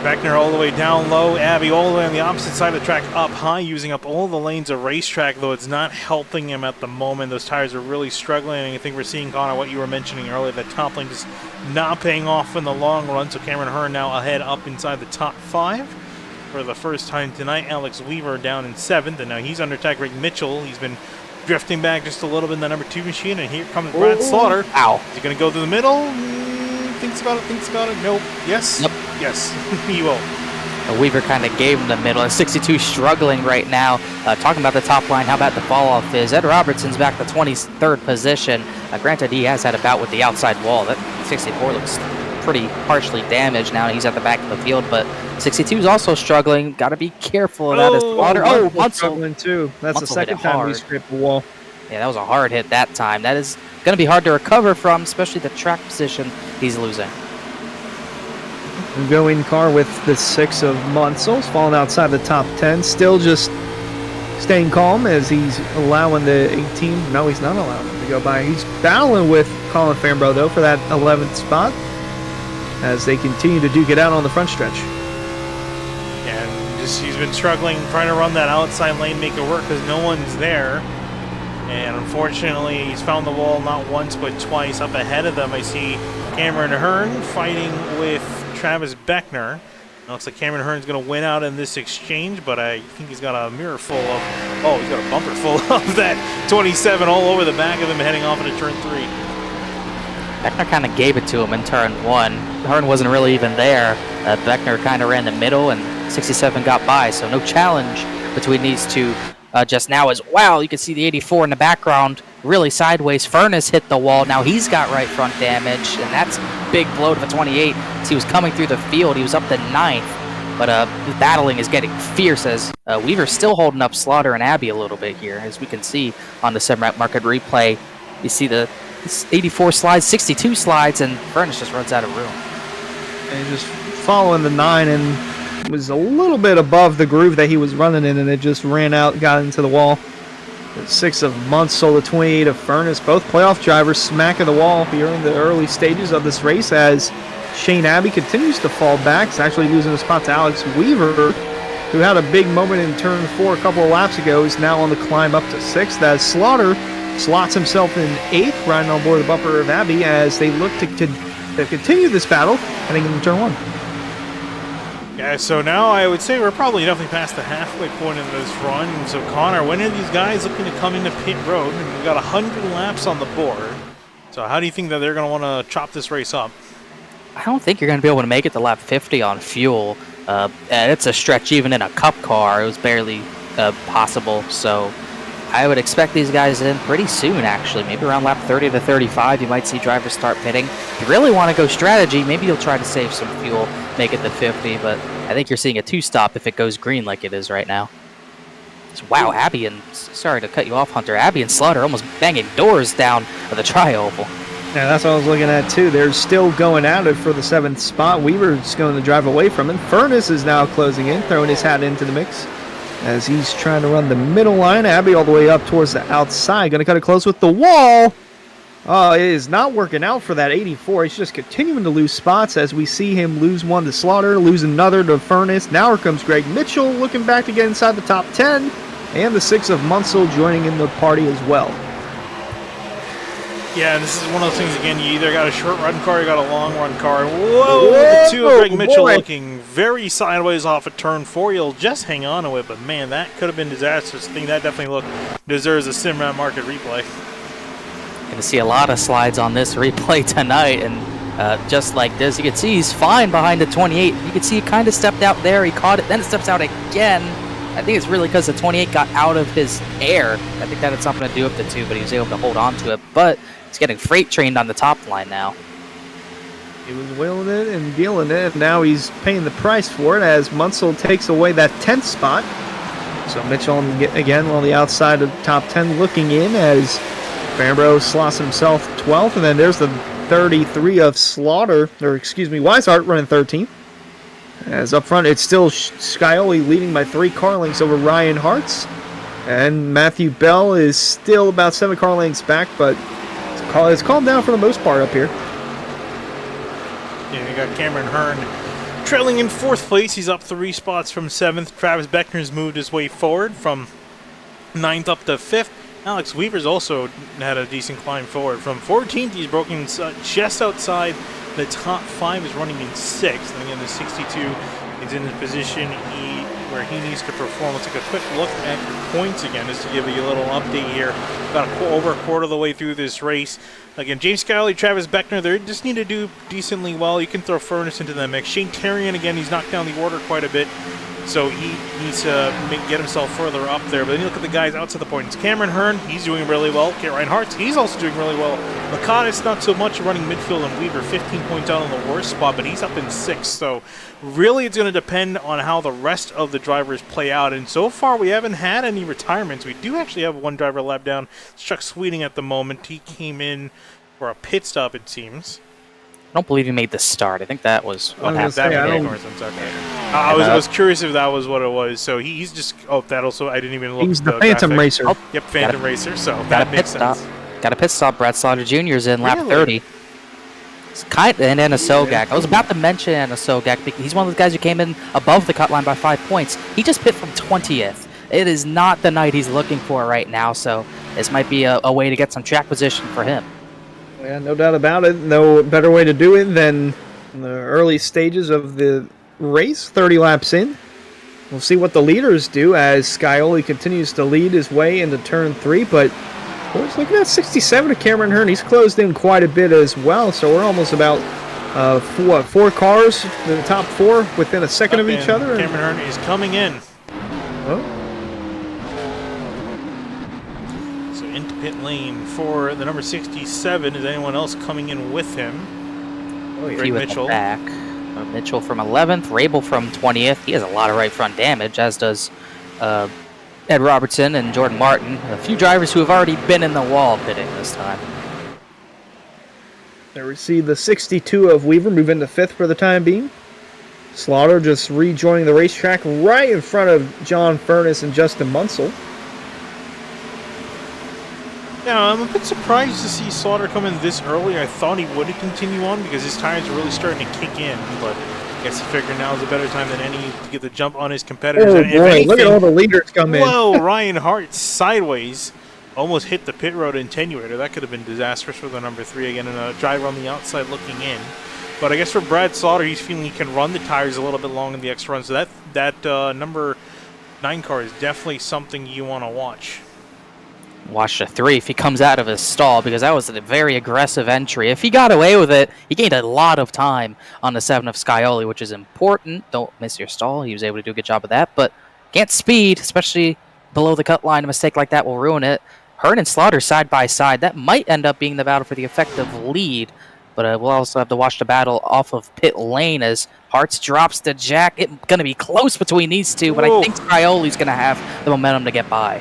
Beckner all the way down low, Abbey all the way on the opposite side of the track up high, using up all the lanes of racetrack, though it's not helping him at the moment. Those tires are really struggling, and I think we're seeing, Connor, what you were mentioning earlier, that top lane just not paying off in the long run. So Cameron Hearn now ahead up inside the top 5 for the first time tonight. Alex Weaver down in 7th, and now he's under attack. Greg Mitchell, he's been drifting back just a little bit in the number 2 machine, and here comes Brad Slaughter. Ow. Is he going to go through the middle? Thinks about it. Nope. Yes? Nope. Yes. He will. Weaver kind of gave him the middle. 62 struggling right now. Talking about the top line, how bad the fall off is. Ed Robertson's back to 23rd position. Granted, he has had a bout with the outside wall. That 64 looks pretty harshly damaged now. He's at the back of the field, but 62 is also struggling. Got to be careful of that. As Slaughter. Munsell struggling too. That's the second time we scraped the wall. Yeah, that was a hard hit that time. That is going to be hard to recover from, especially the track position he's losing. going car with the 6 of Munsell's falling outside the top 10. Still just staying calm as he's allowing the 18. No, he's not allowing him to go by. He's battling with Colin Fambro, though, for that 11th spot as they continue to duke it out on the front stretch. And he's been struggling trying to run that outside lane, make it work because no one's there. And unfortunately, he's found the wall not once but twice. Up ahead of them, I see Cameron Hearn fighting with Travis Beckner. It looks like Cameron Hearn's going to win out in this exchange, but I think he's got a mirror full of, he's got a bumper full of that 27 all over the back of him heading off into turn 3. Beckner kind of gave it to him in turn 1. Hearn wasn't really even there. Beckner kind of ran the middle, and 67 got by, so no challenge between these two just now. As wow, you can see the 84 in the background really sideways. Furness hit the wall. Now he's got right front damage, and that's a big blow to the 28 as he was coming through the field. He was up to 9th, but the battling is getting fierce as Weaver's still holding up Slaughter and Abby a little bit here. As we can see on the Sim Market replay, you see the 84 slides, 62 slides, and Furness just runs out of room. And just following the 9 and was a little bit above the groove that he was running in, and it just ran out, got into the wall. The 6 of Munsell, the 28 of Furness, both playoff drivers smacking the wall here in the early stages of this race as Shane Abbey continues to fall back. He's actually losing a spot to Alex Weaver, who had a big moment in turn 4 a couple of laps ago. He's now on the climb up to 6th as Slaughter slots himself in 8th, riding on board the bumper of Abbey as they look to continue this battle heading into turn 1. Yeah, so now I would say we're probably definitely past the halfway point of this run. So Connor, when are these guys looking to come into pit road? And we've got 100 laps on the board. So how do you think that they're going to want to chop this race up? I don't think you're going to be able to make it to lap 50 on fuel. And it's a stretch even in a cup car. It was barely possible. So I would expect these guys in pretty soon, actually. Maybe around lap 30 to 35, you might see drivers start pitting. If you really want to go strategy, maybe you'll try to save some fuel, make it to 50, but I think you're seeing a 2-stop if it goes green like it is right now. So, wow, Abby and, sorry to cut you off, Hunter, Abby and Slaughter almost banging doors down of the tri-oval. Yeah, that's what I was looking at, too. They're still going at it for the 7th spot. Weaver's going to drive away from it. Furness is now closing in, throwing his hat into the mix as he's trying to run the middle line. Abbey all the way up towards the outside. Going to cut it close with the wall. It is not working out for that 84. He's just continuing to lose spots as we see him lose one to Slaughter, lose another to Furness. Now here comes Greg Mitchell looking back to get inside the top 10. And the 6 of Munsell joining in the party as well. Yeah, and this is one of those things, again, you either got a short run car or you got a long run car. Whoa, the 2 of Greg Mitchell looking very sideways off at turn 4. You'll just hang on to it, but man, that could have been disastrous. I think that definitely deserves a Sim Market replay. Going to see a lot of slides on this replay tonight, and just like this, you can see he's fine behind the 28. You can see he kind of stepped out there, he caught it, then it steps out again. I think it's really because the 28 got out of his air. I think that had something to do with the 2, but he was able to hold on to it. But he's getting freight trained on the top line now. He was willing it and dealing it, and now he's paying the price for it as Munsell takes away that 10th spot. So Mitchell again on the outside of top 10 looking in as Fambro slots himself 12th, and then there's the 33 of Weishart running 13th. As up front, it's still Scioli leading by 3 car lengths over Ryan Hartz. And Matthew Bell is still about 7 car lengths back, but it's calmed down for the most part up here. Yeah, you got Cameron Hearn trailing in 4th place. He's up 3 spots from 7th. Travis Beckner's moved his way forward from 9th up to 5th. Alex Weaver's also had a decent climb forward. From 14th, he's broken just outside the top 5, is running in 6th. And again, the 62 is in the position where he needs to perform. Let's take a quick look at your points again, just to give you a little update here. About over a quarter of the way through this race. Again, James Scally, Travis Beckner, they just need to do decently well. You can throw Furness into the mix. Shane Terrian, again, he's knocked down the order quite a bit. So he needs to get himself further up there. But then you look at the guys outside the points. Cameron Hearn, he's doing really well. Ryan Hartz, he's also doing really well. Lacanis, not so much, running midfield, and Weaver 15 points out on the worst spot, but he's up in 6th. So really it's going to depend on how the rest of the drivers play out. And so far we haven't had any retirements. We do actually have one driver lap down. It's Chuck Sweeting at the moment. He came in for a pit stop, it seems. I don't believe he made the start. I think that was what happened. say, I don't- I was curious if that was what it was. So he's just that also I didn't even look. He's at the Phantom graphic. Racer. Oh, Yep, Phantom Racer. So got a that pit makes stop. sense. Got a pit stop. Brad Slaughter Jr.'s in lap Really? 30. It's and Anna Sogak. I was about to mention Anna Sogak because he's one of the guys who came in above the cut line by 5 points. He just pit from 20th. It is not the night he's looking for right now, so this might be a way to get some track position for him. Yeah, no doubt about it. No better way to do it than in the early stages of the race, 30 laps in. We'll see what the leaders do as Scioli continues to lead his way into turn 3, but boys, looking at 67 of Cameron Hearn. He's closed in quite a bit as well, so we're almost about four cars in the top 4 within a second of each other. Cameron Hearn is coming in. Oh, So into pit lane for the number 67. Is anyone else coming in with him? He Greg with the Mitchell. back. Mitchell from 11th, Rabel from 20th. He has a lot of right front damage, as does Ed Robertson and Jordan Martin. A few drivers who have already been in the wall pitting this time. there we see the 62 of Weaver move into 5th for the time being. Slaughter just rejoining the racetrack right in front of John Furness and Justin Munsell. Yeah, I'm a bit surprised to see Slaughter come in this early. I thought he wouldn't continue on because his tires are really starting to kick in, but I guess he figured now is a better time than any to get the jump on his competitors. Oh And if boy, anything, look at all the leaders come in. whoa, Ryan Hart sideways almost hit the pit road attenuator. That could have been disastrous for the number 3 again, and a driver on the outside looking in. But I guess for Brad Slaughter, he's feeling he can run the tires a little bit long in the extra run, so that number 9 car is definitely something you want to watch. Watch the 3 if he comes out of his stall, because that was a very aggressive entry. If he got away with it, he gained a lot of time on the 7 of Scioli, which is important. Don't miss your stall. He was able to do a good job of that, but can't speed, especially below the cut line. A mistake like that will ruin it. Hearn and Slaughter side by side. That might end up being the battle for the effective lead, but we'll also have to watch the battle off of pit lane as Hartz drops the jack. It's going to be close between these two, but I think Scioli's going to have the momentum to get by.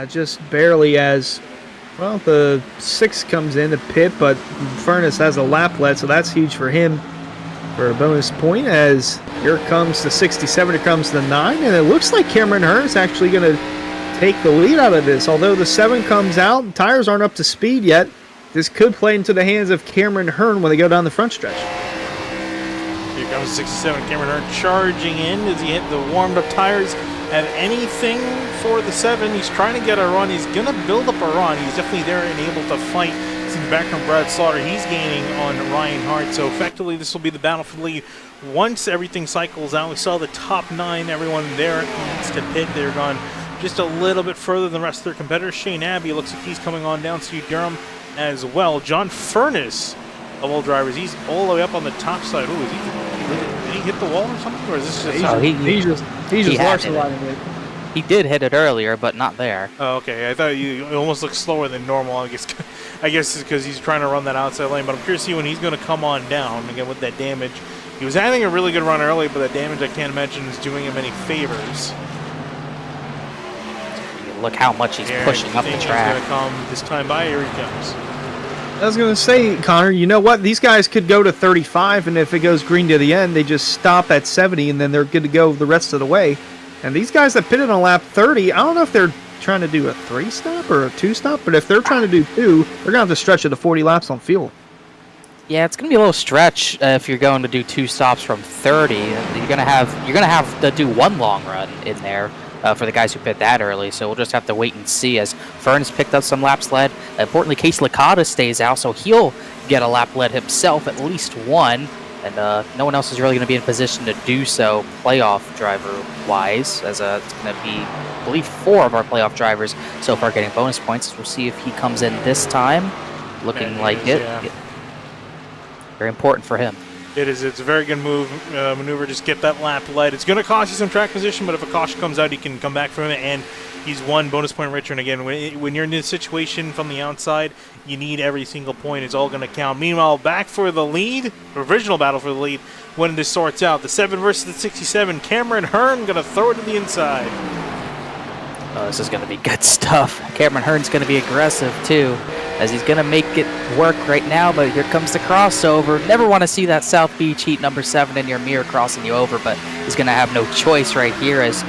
Just barely as, well, the 6 comes in to pit, but Furness has a lap led, so that's huge for him for a bonus point as here comes the 67, here comes the 9, and it looks like Cameron Hearn is actually going to take the lead out of this. Although the 7 comes out, tires aren't up to speed yet, this could play into the hands of Cameron Hearn when they go down the front stretch. Here comes 67, Cameron Hearn charging in as he hit the warmed-up tires. Have anything for the 7. He's trying to get a run. He's going to build up a run. He's definitely there and able to fight. Seeing back from Brad Slaughter, he's gaining on Ryan Hart. So effectively, this will be the battle for the lead. Once everything cycles out, we saw the top 9. Everyone there needs to pit. They're gone just a little bit further than the rest of their competitors. Shane Abbey looks like he's coming on down. Steve Durham as well. John Furness of all drivers, he's all the way up on the top side. Ooh, did he hit the wall or something? Or is this just He's just had Larson it. lining it. He did hit it earlier, but not there. Oh, okay. I thought you almost looked slower than normal. I guess it's because he's trying to run that outside lane. But I'm curious to see when he's going to come on down again with that damage. He was having a really good run early, but that damage I can't imagine is doing him any favors. Look how much he's pushing up the track. He's going to come this time by. Here he comes. I was going to say, Connor, you know what? These guys could go to 35, and if it goes green to the end, they just stop at 70, and then they're good to go the rest of the way. And these guys that pitted on lap 30, I don't know if they're trying to do a 3-stop or a 2-stop, but if they're trying to do 2, they're going to have to stretch it to 40 laps on fuel. Yeah, it's gonna be a little stretch if you're going to do 2 stops from 30. You're gonna have to do 1 long run in there for the guys who pit that early. So we'll just have to wait and see as Fern's picked up some laps led. Importantly, Case Licata stays out, so he'll get a lap led himself, at least 1. And no one else is really going to be in position to do so playoff driver-wise, as it's going to be, I believe, 4 of our playoff drivers so far getting bonus points. We'll see if he comes in this time, looking like it. Yeah. Very important for him. It is. It's a very good maneuver. Just get that lap led. It's going to cost you some track position, but if a caution comes out, you can come back from it, and he's 1 bonus point richer. And again, when you're in this situation from the outside, you need every single point. It's all going to count. Meanwhile, back for the lead, original battle for the lead, when this sorts out. The 7 versus the 67. Cameron Hearn going to throw it to the inside. Oh, this is going to be good stuff. Cameron Hearn's going to be aggressive, too. as he's going to make it work right now, but here comes the crossover. Never want to see that South Beach Heat number 7 in your mirror crossing you over, but he's going to have no choice right here as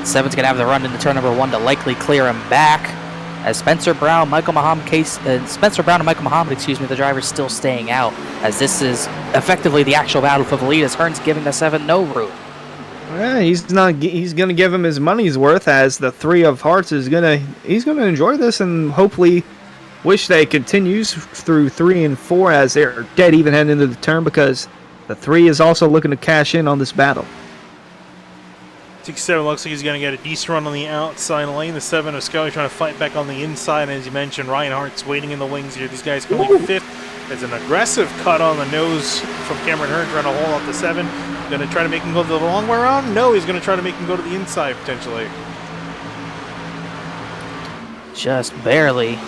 7's going to have the run into turn number 1 to likely clear him back. As Spencer Brown and Michael Muhammad, the driver's still staying out, as this is effectively the actual battle for the lead, as Hearn's giving the 7 no room. Yeah, he's going to give him his money's worth, as the 3 of hearts he's going to enjoy this and hopefully wish that it continues through 3 and 4 as they're dead even heading into the turn, because the 3 is also looking to cash in on this battle. 67 looks like he's going to get a decent run on the outside lane. The 7 of Scully trying to fight back on the inside. And as you mentioned, Ryan Hart's waiting in the wings here. These guys coming 5th. There's an aggressive cut on the nose from Cameron Hearn trying to hold off the 7. Going to try to make him go the long way around? No, he's going to try to make him go to the inside potentially. Just barely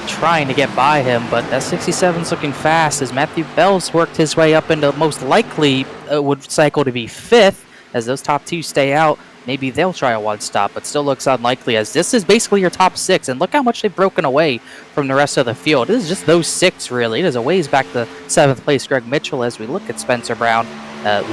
trying to get by him, but that 67's looking fast as Matthew Bell's worked his way up into most likely would cycle to be 5th. As those top 2 stay out, maybe they'll try a 1-stop, but still looks unlikely, as this is basically your top 6, and look how much they've broken away from the rest of the field. This is just those 6, really. It is a ways back to 7th place Greg Mitchell as we look at Spencer Brown. That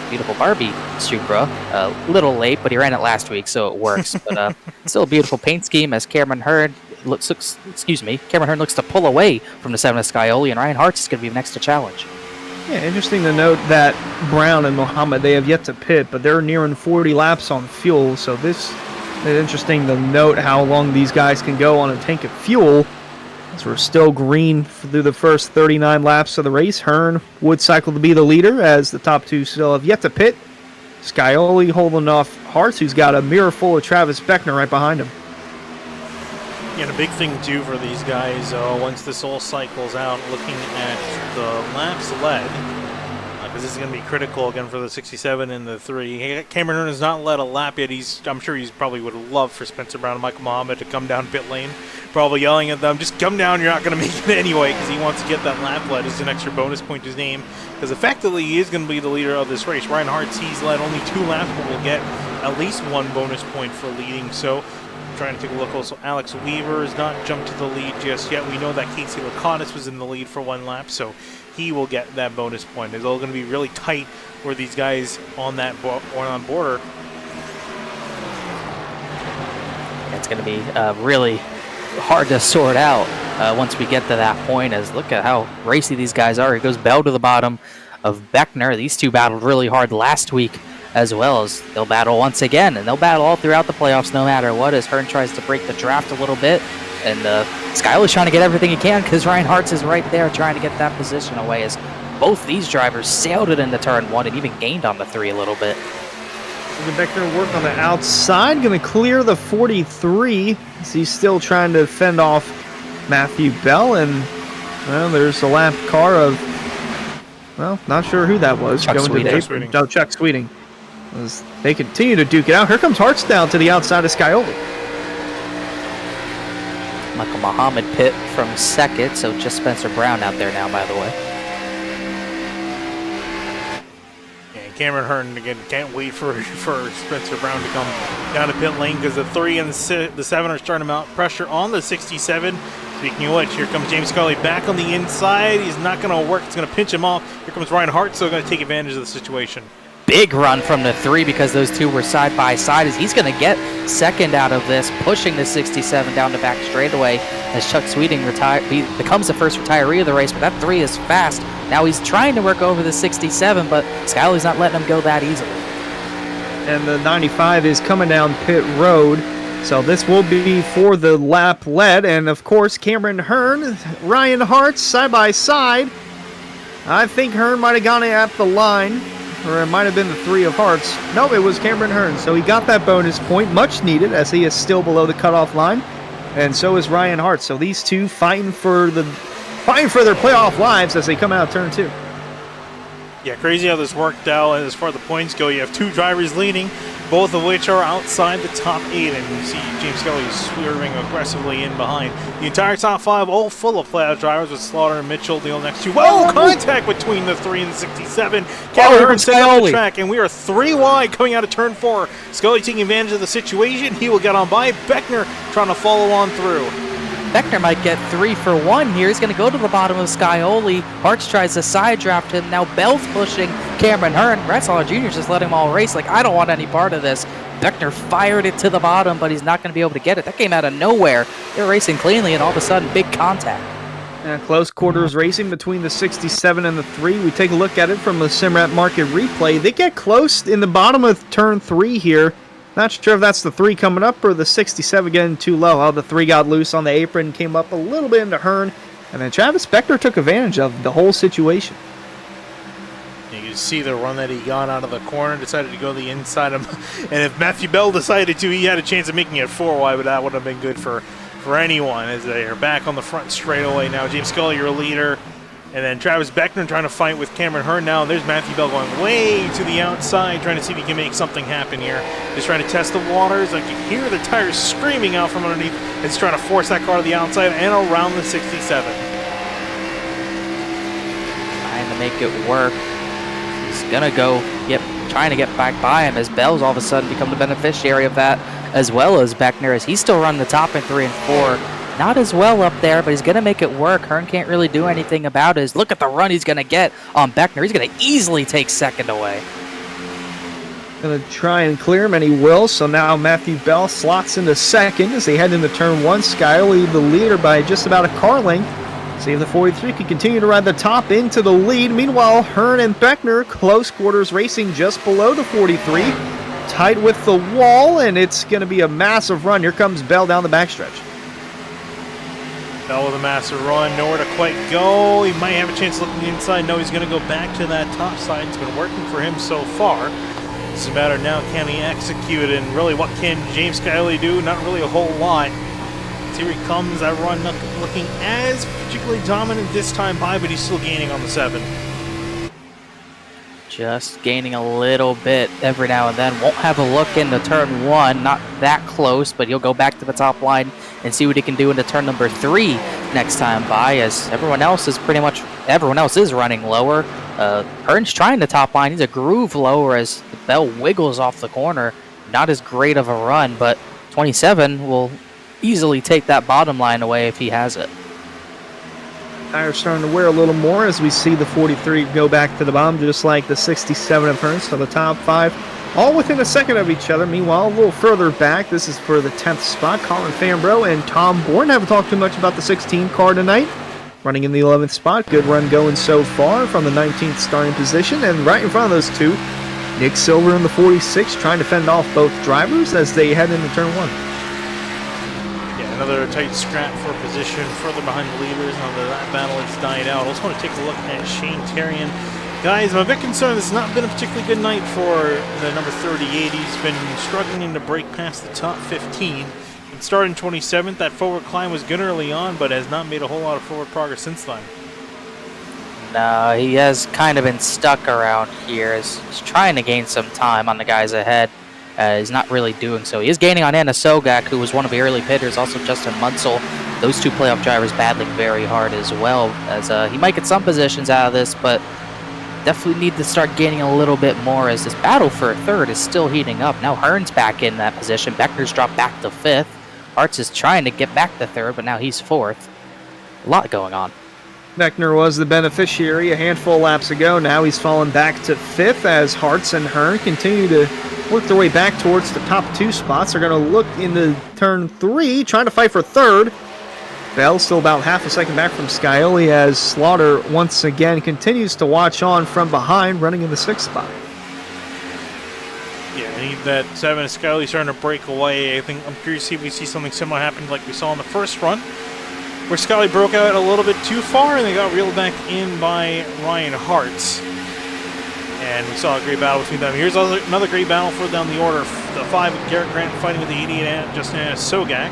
beautiful Barbie Supra. A little late, but he ran it last week, so it works. But still a beautiful paint scheme as Cameron Hearn looks to pull away from the 7 of Scioli, and Ryan Hart's is going to be next to challenge. Yeah, interesting to note that Brown and Muhammad, they have yet to pit, but they're nearing 40 laps on fuel, so this is interesting to note how long these guys can go on a tank of fuel, as we're still green through the first 39 laps of the race. Hearn would cycle to be the leader, as the top 2 still have yet to pit. Scioli holding off Hartz, who's got a mirror full of Travis Beckner right behind him. Yeah, and a big thing too for these guys, once this all cycles out, looking at the laps led, because this is going to be critical again for the 67 and the 3. Cameron Hearn has not led a lap yet. I'm sure he's probably would have loved for Spencer Brown and Michael Muhammad to come down pit lane, probably yelling at them, just come down, you're not going to make it anyway, because he wants to get that lap led as an extra bonus point to his name, because effectively he is going to be the leader of this race. Ryan Hartz, he's led only 2 laps, but will get at least 1 bonus point for leading. So trying to take a look also, Alex Weaver has not jumped to the lead just yet. We know that Casey Laconis was in the lead for 1 lap, so he will get that bonus point. It's all going to be really tight for these guys on that border. It's going to be really hard to sort out once we get to that point, as look at how racy these guys are. It goes Bell to the bottom of Beckner. These 2 battled really hard last week, as well as they'll battle once again, and they'll battle all throughout the playoffs no matter what, as Hearn tries to break the draft a little bit, and Scioli's trying to get everything he can, because Ryan Hartz is right there trying to get that position away, as both these drivers sailed it into turn 1 and even gained on the 3 a little bit. Beckner work on the outside, going to clear the 43, as he's still trying to fend off Matthew Bell, and well, there's the lap car of, well, not sure who that was. Chuck Sweeting. Chuck Sweeting. As they continue to duke it out. Here comes Hartz down to the outside of Scioli. Michael Muhammad pit from 2nd, so just Spencer Brown out there now, by the way. And Cameron Hearn, again, can't wait for Spencer Brown to come down to pit lane, because the 3 and the 7 are starting to mount pressure on the 67. Speaking of which, here comes James Scully back on the inside. He's not going to work. It's going to pinch him off. Here comes Ryan Hart, so going to take advantage of the situation. Big run from the 3, because those 2 were side by side, as he's going to get 2nd out of this, pushing the 67 down the back straightaway, as Chuck Sweeting becomes the first retiree of the race, but that 3 is fast. Now he's trying to work over the 67, but Scioli's not letting him go that easily. And the 95 is coming down pit road, so this will be for the lap led, and of course Cameron Hearn, Ryan Hartz side by side. I think Hearn might have gone at the line, or it might have been the 3 of hearts. No, it was Cameron Hearn. So he got that bonus point, much needed, as he is still below the cutoff line. And so is Ryan Hart. So these 2 fighting for their playoff lives as they come out of turn 2. Yeah, crazy how this worked out. As far as the points go, you have 2 drivers leading, both of which are outside the top 8, and you see James Scully swerving aggressively in behind. The entire top 5 all full of playoff drivers, with Slaughter and Mitchell the next 2. Whoa, contact between the 3 and the 67. Cameron Hearn staying on the track, and we are 3 wide coming out of turn 4. Scully taking advantage of the situation. He will get on by. Beckner trying to follow on through. Beckner might get 3 for 1 here. He's going to go to the bottom of Scioli. Hartz tries to side draft him. Now Bell's pushing Cameron Hearn. Ratsaw Jr. just letting him all race like, I don't want any part of this. Beckner fired it to the bottom, but he's not going to be able to get it. That came out of nowhere. They're racing cleanly, and all of a sudden, big contact. Close quarters racing between the 67 and the 3. We take a look at it from the Simrat Market replay. They get close in the bottom of turn 3 here. Not sure if that's the 3 coming up or the 67 getting too low. Oh, the 3 got loose on the apron, came up a little bit into Hearn, and then Travis Beckner took advantage of the whole situation. You can see the run that he got out of the corner, decided to go the inside of him. And if Matthew Bell decided to, he had a chance of making it 4 wide, but that would have been good for anyone, as they are back on the front straightaway now. James Scully, your leader, and then Travis Beckner trying to fight with Cameron Hearn now. And there's Matthew Bell going way to the outside, trying to see if he can make something happen here. Just trying to test the waters. I can hear the tires screaming out from underneath. It's trying to force that car to the outside and around the 67. Trying to make it work. He's gonna go trying to get back by him as Bell's all of a sudden become the beneficiary of that, as well as Beckner, as he's still running the top in 3 and 4. Not as well up there, but he's gonna make it work. Hearn can't really do anything about it. Look at the run he's gonna get on Beckner. He's gonna easily take second away. Gonna try and clear him, and he will. So now Matthew Bell slots into second as they head into turn 1. Skyly the leader by just about a car length. See if the 43 can continue to ride the top into the lead. Meanwhile, Hearn and Beckner close quarters racing just below the 43. Tight with the wall, and it's going to be a massive run. Here comes Bell down the backstretch. Bell with a massive run, nowhere to quite go. He might have a chance looking inside. No, he's going to go back to that top side. It's been working for him so far. It's a matter now, can he execute it? And really, what can James Scully do? Not really a whole lot. Here he comes, that run not looking as particularly dominant this time by, but he's still gaining on the 7. Just gaining a little bit every now and then. Won't have a look into turn 1, not that close, but he'll go back to the top line and see what he can do into turn number 3 next time by, as everyone else is running lower. Hearn's trying the top line. He's a groove lower as the Bell wiggles off the corner. Not as great of a run, but 27 will easily take that bottom line away if he has it. Tires starting to wear a little more as we see the 43 go back to the bottom, just like the 67 of Hearn. So the top 5 all within a second of each other. Meanwhile, a little further back, this is for the 10th spot. Colin Fambro and Tom Bourne haven't talked too much about the 16 car tonight. Running in the 11th spot. Good run going so far from the 19th starting position. And right in front of those two, Nick Silver in the 46 trying to fend off both drivers as they head into turn 1. Another tight scrap for position further behind the leaders. Now that battle has died out. I also want to take a look at Shane Terrian. Guys, I'm a bit concerned. This has not been a particularly good night for the number 38. He's been struggling to break past the top 15. It started in 27th. That forward climb was good early on, but has not made a whole lot of forward progress since then. No, he has kind of been stuck around here. He's trying to gain some time on the guys ahead. He's not really doing so. He is gaining on Anna Sogak, who was one of the early pitters, also Justin Munsell. Those two playoff drivers battling very hard as well, as he might get some positions out of this, but definitely need to start gaining a little bit more as this battle for third is still heating up. Now Hearn's back in that position. Beckner's dropped back to 5th. Hartz is trying to get back to 3rd, but now he's 4th. A lot going on. Beckner was the beneficiary a handful of laps ago. Now he's fallen back to 5th as Hartz and Hearn continue to work their way back towards the top 2 spots. They're going to look into turn 3, trying to fight for 3rd. Bell still about half a second back from Scioli as Slaughter once again continues to watch on from behind, running in the 6th spot. Yeah, I need that 7. Scioli starting to break away. I'm curious to see if we see something similar happen like we saw in the first run, where Scully broke out a little bit too far and they got reeled back in by Ryan Hartz. And we saw a great battle between them. Here's another great battle for down the order. The 5 with Garrett Grant fighting with the 88 Justin Sogak.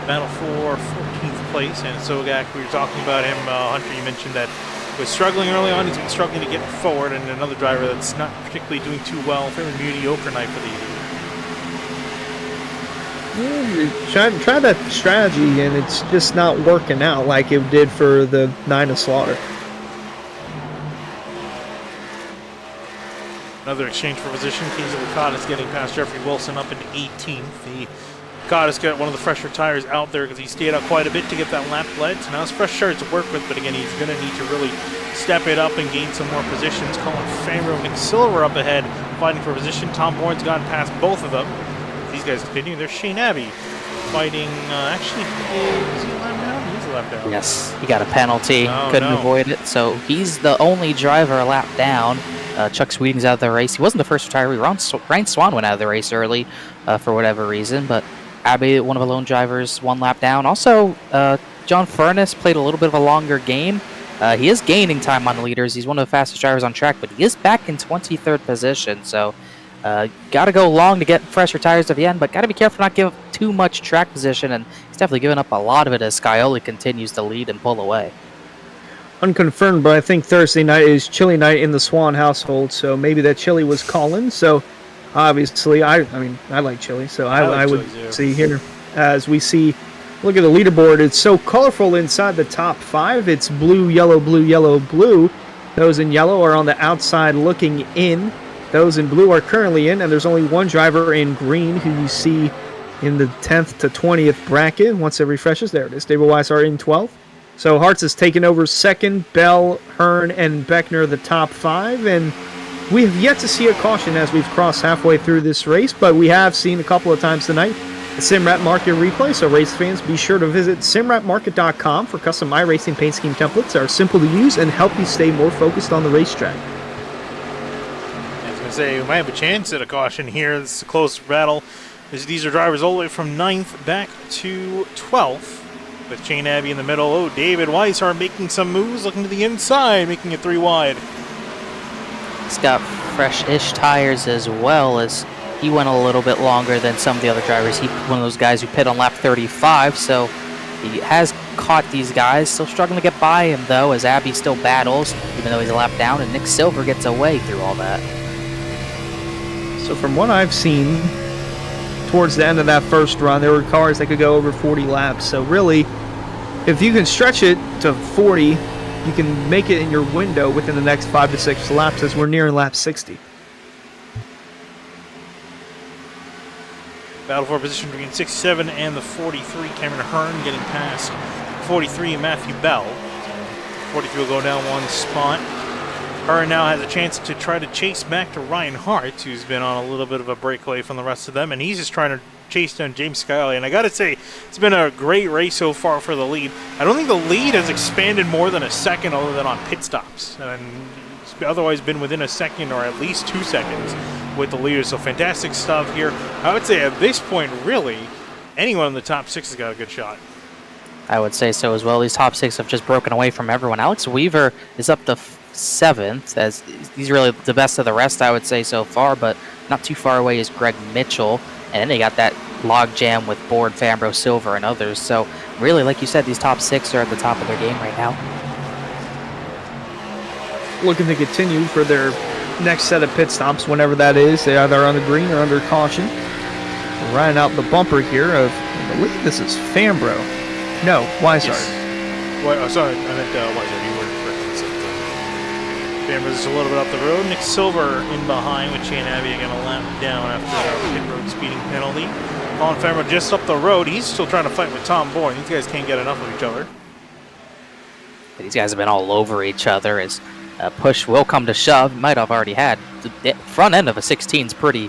Battle for 14th place. And Sogak, we were talking about him, Hunter, you mentioned that he was struggling early on. He's been struggling to get forward. And another driver that's not particularly doing too well. Fairly mediocre night for the 88. Try that strategy, and it's just not working out like it did for the 9 of Slaughter. Another exchange for position. Kingsley Licata is getting past Jeffrey Wilson up into 18th. The Scott has got one of the fresher tires out there because he stayed out quite a bit to get that lap led. So now it's fresh tires to work with, but again, he's going to need to really step it up and gain some more positions. Colin Fanro and Nick Silver up ahead, fighting for position. Tom Bourne's gotten past both of them. These guys continue. There's Shane Abbey fighting. Actually, is he a lap down? He's a lap down. Yes, he got a penalty. Oh, Couldn't no. avoid it. So he's the only driver a lap down. Chuck Sweeting's out of the race. He wasn't the first retiree. Ryan Swan went out of the race early for whatever reason, but Abbey, one of the lone drivers, one lap down. Also, John Furness played a little bit of a longer game. He is gaining time on the leaders. He's one of the fastest drivers on track, but he is back in 23rd position. So, got to go long to get fresher tires at the end, but got to be careful not to give up too much track position. And he's definitely giving up a lot of it as Scioli continues to lead and pull away. Unconfirmed, but I think Thursday night is chili night in the Swan household, so maybe that chili was calling. So, obviously, I mean, I like chili, so I would see here as we see. Look at the leaderboard. It's so colorful inside the top 5. It's blue, yellow, blue, yellow, blue. Those in yellow are on the outside looking in. Those in blue are currently in, and there's only one driver in green who you see in the 10th to 20th bracket. Once it refreshes, there it is. David Weiss are in 12th. So Hartz has taken over second. Bell, Hearn, and Beckner the top 5, and we have yet to see a caution as we've crossed halfway through this race, but we have seen a couple of times tonight the Simrat Market replay, so race fans, be sure to visit simratmarket.com for custom iRacing paint scheme templates that are simple to use and help you stay more focused on the racetrack. I was going to say, we might have a chance at a caution here. This is a close battle. These are drivers all the way from 9th back to 12th. With Shane Abbey in the middle. Oh, David Weiss are making some moves, looking to the inside, making it 3 wide. He's got fresh-ish tires as well, as he went a little bit longer than some of the other drivers. He's one of those guys who pit on lap 35, so he has caught these guys. Still struggling to get by him, though, as Abbey still battles, even though he's a lap down, and Nick Silver gets away through all that. So from what I've seen, towards the end of that first run, there were cars that could go over 40 laps. So really, if you can stretch it to 40, you can make it in your window within the next 5 to 6 laps, as we're nearing lap 60. Battle for position between 67 and the 43. Cameron Hearn getting past 43 and Matthew Bell. 43 will go down one spot. Hearn now has a chance to try to chase back to Ryan Hart, who's been on a little bit of a breakaway from the rest of them, and he's just trying to chase down James Scioli. And I got to say, it's been a great race so far for the lead. I don't think the lead has expanded more than a second other than on pit stops. And it's otherwise been within a second or at least 2 seconds with the leaders. So fantastic stuff here. I would say at this point, really, anyone in the top 6 has got a good shot. I would say so as well. These top 6 have just broken away from everyone. Alex Weaver is up to 7th, as he's really the best of the rest, I would say, so far, but not too far away is Greg Mitchell. And then they got that log jam with Board, Fambro, Silver, and others. So really, like you said, these top 6 are at the top of their game right now. Looking to continue for their next set of pit stops, whenever that is. They either are on the green or under caution. Riding out the bumper here of, I believe this is Fambro. No, Weishart. Yes. Well, sorry, I meant Weishart. You were correct. Fambro's just a little bit up the road. Nick Silver in behind with Shane Abbey again a lap down after a pit road speeding penalty. Colin Fambro just up the road. He's still trying to fight with Tom Bourne. These guys can't get enough of each other. These guys have been all over each other as push will come to shove. Might have already had. The front end of a 16 is pretty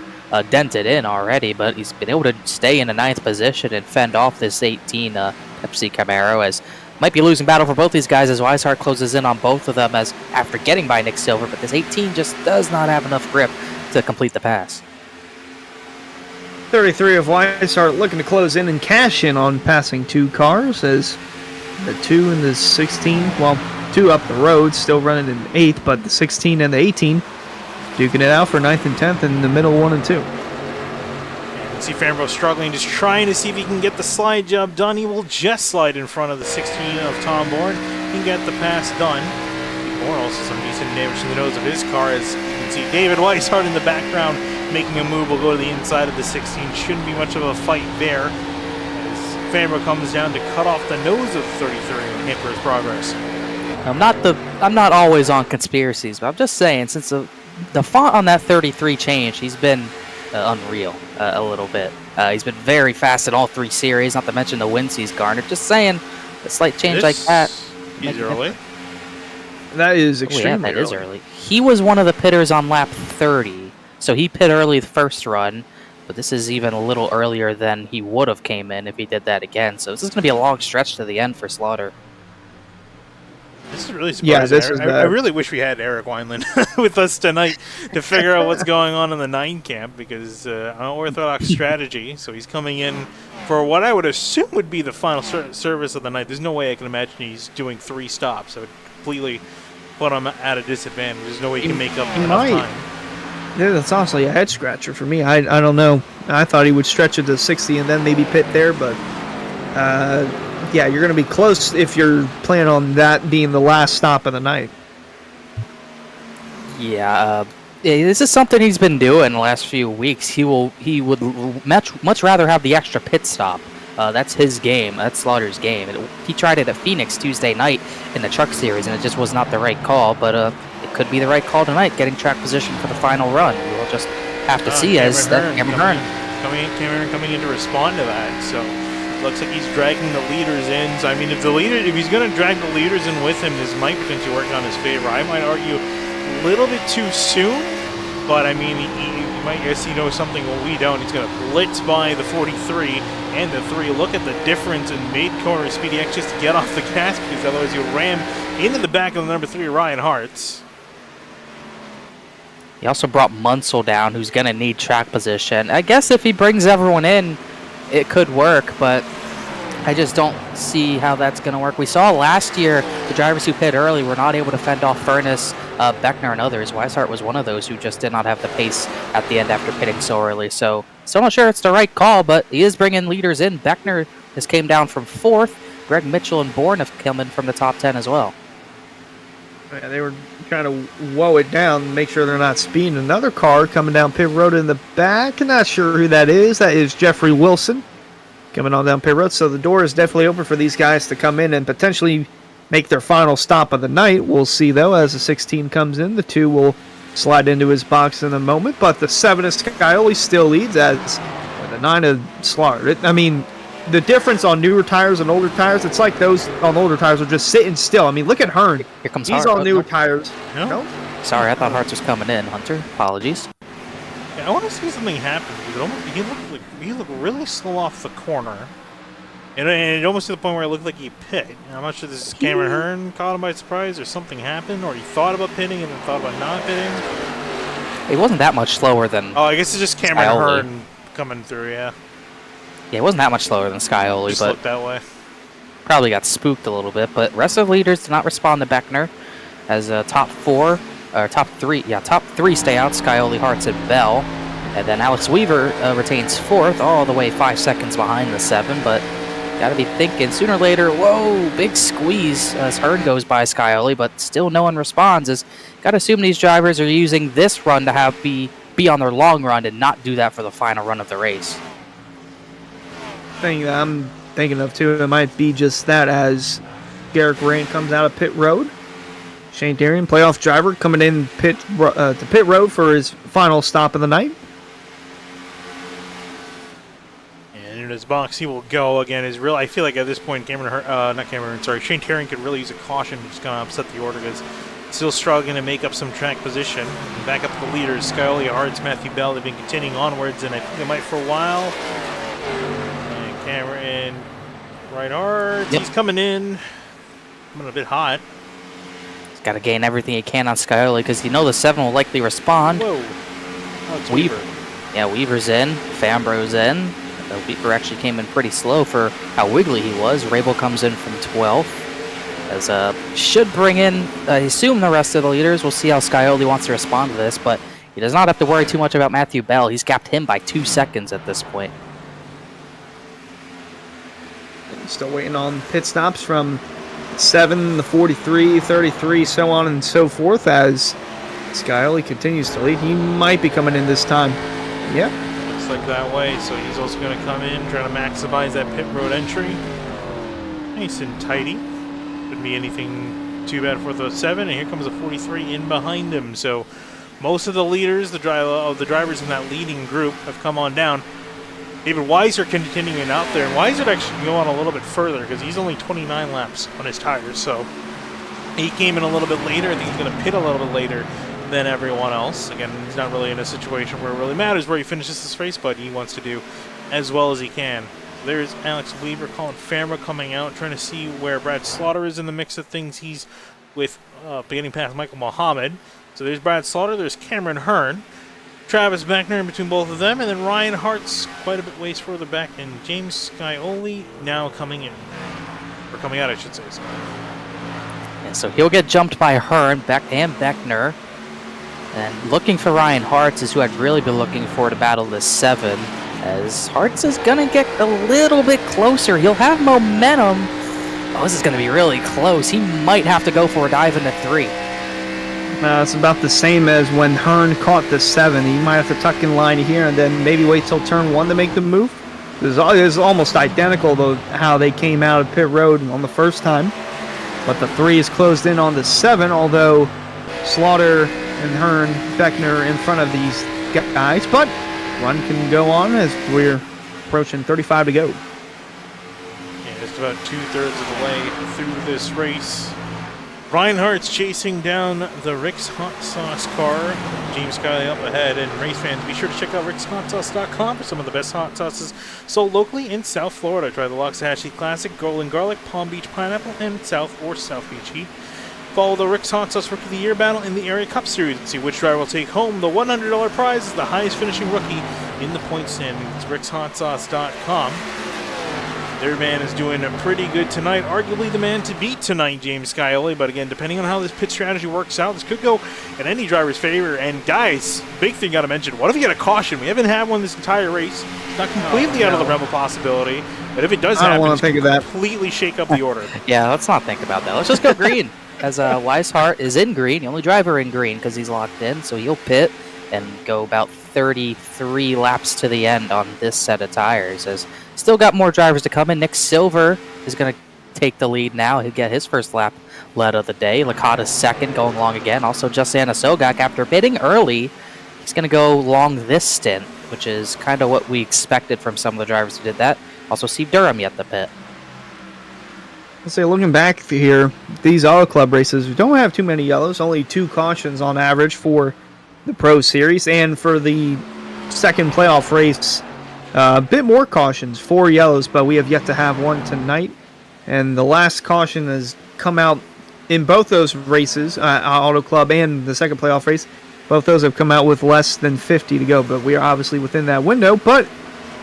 dented in already, but he's been able to stay in the 9th position and fend off this 18 Pepsi Camaro, as might be losing battle for both these guys as Weishart closes in on both of them as after getting by Nick Silver, but this 18 just does not have enough grip to complete the pass. 33 of Weishart looking to close in and cash in on passing 2 cars, as the 2 and the 16, well, 2 up the road, still running in 8th, but the 16 and the 18 duking it out for 9th and 10th in the middle 1 and 2. You see Fambro struggling, just trying to see if he can get the slide job done. He will just slide in front of the 16 of Tom Bourne. He can get the pass done. Bourne also some decent damage to the nose of his car, as you can see David Weishart in the background making a move. Will go to the inside of the 16. Shouldn't be much of a fight there, as Fambro comes down to cut off the nose of 33 and hamper his progress. I'm not always on conspiracies, but I'm just saying, since the font on that 33 changed, he's been unreal a little bit. He's been very fast in all 3 series, not to mention the wins he's garnered. Just saying, a slight change like that. He's early. That is Oh, extremely yeah, that is early. He was one of the pitters on lap 30, so he pit early the first run, but this is even a little earlier than he would have came in if he did that again. So this is going to be a long stretch to the end for Slaughter. This is really surprising. I really wish we had Eric Wineland with us tonight to figure out what's going on in the 9 camp, because unorthodox strategy. So he's coming in for what I would assume would be the final service of the night. There's no way I can imagine he's doing 3 stops. I would completely put him at a disadvantage. There's no way he can make up enough time. Yeah, that's honestly a head scratcher for me. I don't know. I thought he would stretch it to 60 and then maybe pit there, but yeah, you're going to be close if you're planning on that being the last stop of the night. Yeah, this is something he's been doing the last few weeks. He would much rather have the extra pit stop. That's his game. That's Slaughter's game. He tried it at Phoenix Tuesday night in the Truck Series, and it just was not the right call. But it could be the right call tonight, getting track position for the final run. We'll just have to see as Cameron Hearn coming in to respond to that. So looks like he's dragging the leaders in. So I mean, if he's going to drag the leaders in with him, this might potentially work on his favor. I might argue a little bit too soon, but I mean, he might guess he knows something what we don't. He's going to blitz by the 43 and the 3. Look at the difference in mid-corner Speedy X just to get off the gas, because otherwise he'll ram into the back of the number 3 Ryan Hartz. He also brought Munsell down, who's going to need track position. I guess if he brings everyone in, it could work, but I just don't see how that's going to work. We saw last year the drivers who pit early were not able to fend off Furness, Beckner, and others. Weishart was one of those who just did not have the pace at the end after pitting so early. So still not sure it's the right call, but he is bringing leaders in. Beckner has came down from 4th. Greg Mitchell and Bourne have come in from the top 10 as well. Yeah, they were trying to woe it down, make sure they're not speeding. Another car coming down pit road in the back. I'm not sure who that is. That is Jeffrey Wilson coming on down pit road. So the door is definitely open for these guys to come in and potentially make their final stop of the night. We'll see, though, as the 16 comes in. The 2 will slide into his box in a moment. But the 7 is Scioli still leads as the 9 is Slaughter. I mean, the difference on newer tires and older tires, it's like those on older tires are just sitting still. I mean, look at Hearn. Here comes He's Hart. on newer tires. No? Sorry, I thought Hartz was coming in, Hunter. Apologies. Yeah, I want to see something happen, because he looked really slow off the corner. And it almost to the point where it looked like he pit. I'm not sure this is Cameron Hearn caught him by surprise, or something happened, or he thought about pitting and then thought about not pitting. He wasn't that much slower than Oh, I guess it's just Cameron Scioli. Hearn coming through, yeah. Yeah, it wasn't that much slower than Scioli, Just but looked that way. probably got spooked a little bit. But rest of the leaders did not respond to Beckner as top 3 stay out, Scioli, Hartz, and Bell. And then Alex Weaver retains 4th, all the way 5 seconds behind the 7. But got to be thinking sooner or later, whoa, big squeeze as Hearn goes by Scioli, but still no one responds. Got to assume these drivers are using this run to be on their long run and not do that for the final run of the race. Thing that I'm thinking of, too, it might be just that as Garrick Rain comes out of pit road. Shane Darian, playoff driver, coming in to pit road for his final stop of the night. And in his box, he will go again. I feel like at this point, Shane Darian could really use a caution, just kind of upset the order, because still struggling to make up some track position. And back up the leaders, Scioli, Hartz, Matthew Bell, they've been continuing onwards, and I think they might for a while. And Cameron, right Hartz, Yep. He's coming in a bit hot. He's got to gain everything he can on Scioli because the 7 will likely respond. Whoa. Oh, it's Weaver. Yeah, Weaver's in. Fambro's in. Weaver actually came in pretty slow for how wiggly he was. Rabel comes in from 12th. As should bring in, I assume, the rest of the leaders. We'll see how Scioli wants to respond to this, but he does not have to worry too much about Matthew Bell. He's gapped him by 2 seconds at this point. Still waiting on pit stops from 7, the 43, 33, so on and so forth as Scioli continues to lead. He might be coming in this time. Yep. Looks like that way, so he's also going to come in, trying to maximize that pit road entry. Nice and tidy. Couldn't be anything too bad for the 7, and here comes a 43 in behind him. So most of the leaders, the drivers in that leading group have come on down. David Weiser continuing out there, and Weiser actually go on a little bit further because he's only 29 laps on his tires, so he came in a little bit later. I think he's going to pit a little bit later than everyone else. Again, he's not really in a situation where it really matters where he finishes this race, but he wants to do as well as he can. There's Alex Weaver, Colin Farmer coming out, trying to see where Brad Slaughter is in the mix of things. He's with beginning past Michael Muhammad. So there's Brad Slaughter, there's Cameron Hearn, Travis Beckner in between both of them, and then Ryan Hart's quite a bit ways further back, and James Scioli now coming in. Or coming out, I should say. Yeah, so he'll get jumped by Hearn, and Beckner. And looking for Ryan Hartz is who I'd really be looking for to battle this 7. As Hartz is going to get a little bit closer. He'll have momentum. Oh, this is going to be really close. He might have to go for a dive into 3. It's about the same as when Hearn caught the 7. He might have to tuck in line here and then maybe wait till turn 1 to make the move. It's almost identical to how they came out of pit road on the first time. But the 3 is closed in on the 7, although Slaughter and Hearn, Beckner in front of these guys. But run can go on as we're approaching 35 to go. Yeah, just about 2/3 of the way through this race. Ryan Hart's chasing down the Rick's Hot Sauce car. James Scully up ahead. And race fans, be sure to check out rickshotsauce.com for some of the best hot sauces sold locally in South Florida. Try the Loxahatchee Classic, Golden Garlic, Palm Beach Pineapple, and South Beach Heat. Follow the Rick's Hot Sauce Rookie of the Year battle in the Area Cup Series and see which driver will take home the $100 prize as the highest finishing rookie in the point standings. rickshotsauce.com. Their man is doing pretty good tonight. Arguably the man to beat tonight, James Scioli. But again, depending on how this pit strategy works out, this could go in any driver's favor. And guys, big thing got to mention, what if you get a caution? We haven't had one this entire race. It's not completely out of the realm of possibility. But if it does happen, it's going to completely shake up the order. Yeah, let's not think about that. Let's just go green. As Weishart is in green, the only driver in green because he's locked in. So he'll pit and go about 33 laps to the end on this set of tires. As still got more drivers to come in. Nick Silver is going to take the lead now. He'll get his first lap led of the day. Licata's second, going long again. Also, just Sogak, after pitting early, he's going to go long this stint, which is kind of what we expected from some of the drivers who did that. Also, Steve Durham yet to pit. Let's say, looking back here, these Auto Club races, we don't have too many yellows, only 2 cautions on average for the Pro Series, and for the second playoff race, a bit more cautions, 4 yellows, but we have yet to have one tonight. And the last caution has come out in both those races, Auto Club and the second playoff race. Both those have come out with less than 50 to go, but we are obviously within that window, but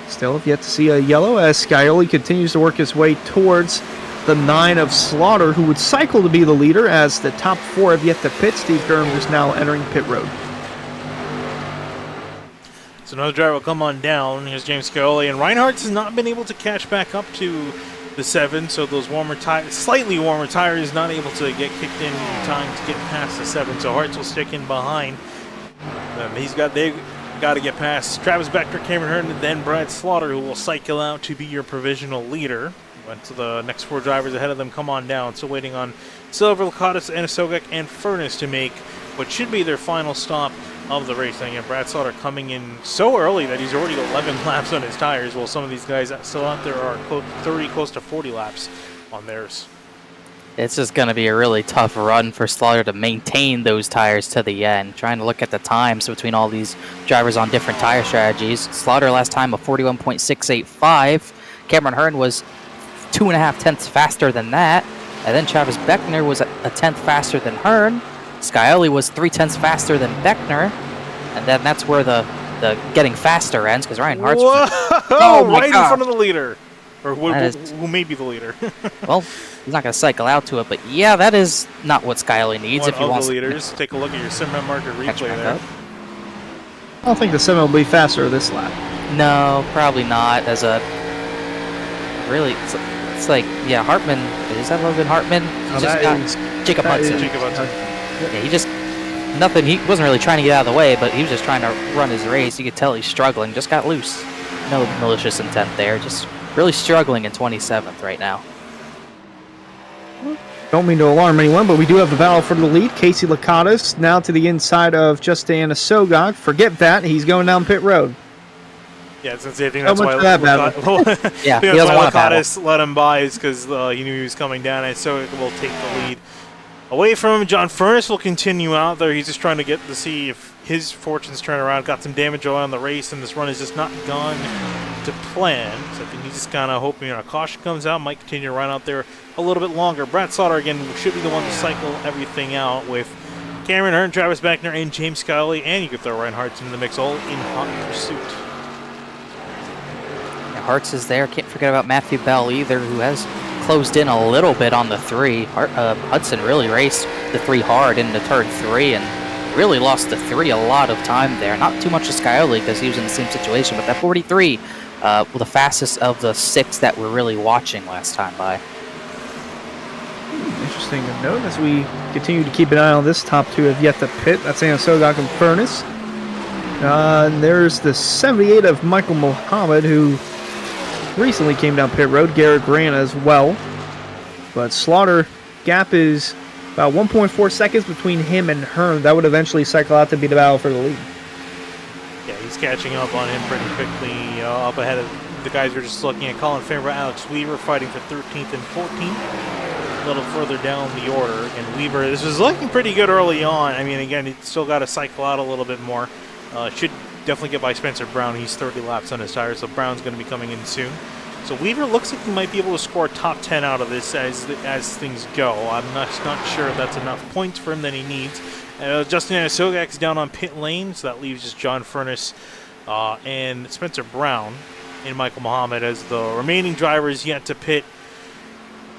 still have yet to see a yellow as Scioli continues to work his way towards the 9 of Slaughter, who would cycle to be the leader as the top 4 have yet to pit. Steve Durham is now entering pit road. So another driver will come on down. Here's James Scioli, and Reinhardt has not been able to catch back up to the 7, so those slightly warmer tires, not able to get kicked in time to get past the 7. So Hartz will stick in behind. They've got to get past Travis Beckner, Cameron Hearn, and then Brad Slaughter, who will cycle out to be your provisional leader. Went to the next 4 drivers ahead of them come on down. Still waiting on Silver, Licata, Sogak, and Furness to make what should be their final stop of the race. And again, Brad Slaughter coming in so early that he's already 11 laps on his tires, while some of these guys still out there are close to 40 laps on theirs. It's just going to be a really tough run for Slaughter to maintain those tires to the end. Trying to look at the times between all these drivers on different tire strategies. Slaughter last time a 41.685. Cameron Hearn was 2.5 tenths faster than that. And then Travis Beckner was a tenth faster than Hearn. Scioli was 3 tenths faster than Beckner. And then that's where the getting faster ends, because Ryan Hart's right in front of the leader. Or who may be the leader. Well, he's not going to cycle out to it, but yeah, that is not what Scioli needs if he wants the leaders. Take a look at your Simrad market replay there. I don't think the 7 will be faster this lap. No, probably not. As a really, it's like, yeah, Hartman. Is that Logan Hartman? He just got Jacob Hudson. Yeah, he just nothing. He wasn't really trying to get out of the way, but he was just trying to run his race. You could tell he's struggling. Just got loose. No malicious intent there. Just really struggling in 27th right now. Don't mean to alarm anyone, but we do have the battle for the lead. Casey Lakatos now to the inside of Justin Sogok. Forget that. He's going down pit road. Yeah, I think So that's much why for that battle. Yeah, he that's doesn't why want to battle. Lakatos let him by, is because he knew he was coming down, and so it will take the lead away from him. John Furness will continue out there. He's just trying to see if his fortunes turn around. Got some damage on the race, and this run has just not gone to plan. So I think he's just kind of hoping a caution comes out, might continue to run out there a little bit longer. Brad Slaughter, again, should be the one to cycle everything out with Cameron Hearn, Travis Beckner, and James Scully, and you could throw Ryan Hartz into the mix, all in hot pursuit. Yeah, Hartz is there. Can't forget about Matthew Bell either, who has closed in a little bit on the 3. Hudson really raced the 3 hard into turn 3 and really lost the 3 a lot of time there. Not too much to Scully because he was in the same situation, but that 43 was the fastest of the 6 that we're really watching last time by. Interesting to note as we continue to keep an eye on this. Top 2 have yet to pit. That's Anna Sogok and Furness. And there's the 78 of Michael Mohammed, who recently came down pit road. Garrett Grant as well. But Slaughter, gap is about 1.4 seconds between him and Hearn. That would eventually cycle out to be the battle for the lead. Yeah, he's catching up on him pretty quickly, up ahead of the guys we're just looking at. Colin Farmer, Alex Weaver fighting for 13th and 14th. A little further down the order. And Weaver, this was looking pretty good early on. I mean, again, he's still got to cycle out a little bit more. Should definitely get by Spencer Brown. He's 30 laps on his tires, so Brown's going to be coming in soon. So Weaver looks like he might be able to score a top 10 out of this as things go. I'm not sure if that's enough points for him that he needs. Justin Sogak's down on pit lane, so that leaves just John Furness and Spencer Brown and Michael Muhammad as the remaining drivers yet to pit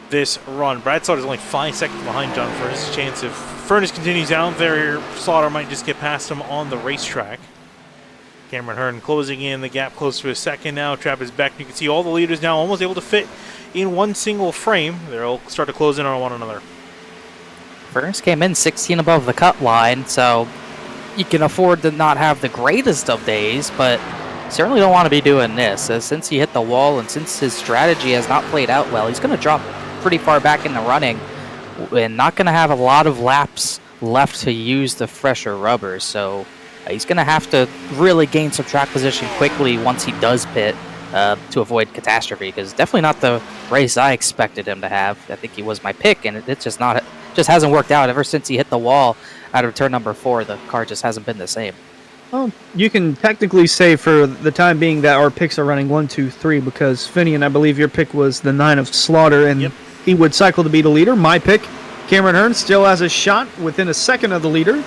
this run. Brad Slaughter is only 5 seconds behind John Furness. Chance if Furness continues out there, Slaughter might just get past him on the racetrack. Cameron Hearn closing in the gap close to a second now. Travis Beck, you can see all the leaders now almost able to fit in one single frame. They'll start to close in on one another. Furness came in 16 above the cut line, so you can afford to not have the greatest of days, but certainly don't want to be doing this. Since he hit the wall and since his strategy has not played out well, he's going to drop pretty far back in the running and not going to have a lot of laps left to use the fresher rubbers. So he's going to have to really gain some track position quickly once he does pit to avoid catastrophe, because definitely not the race I expected him to have. I think he was my pick, and it's just not. Just hasn't worked out ever since he hit the wall out of turn number 4. The car just hasn't been the same. Well, you can technically say for the time being that our picks are running 1, 2, 3, because Finian, I believe your pick was the 9 of Slaughter, and he would cycle to be the leader. My pick, Cameron Hearn, still has a shot within a second of the leader,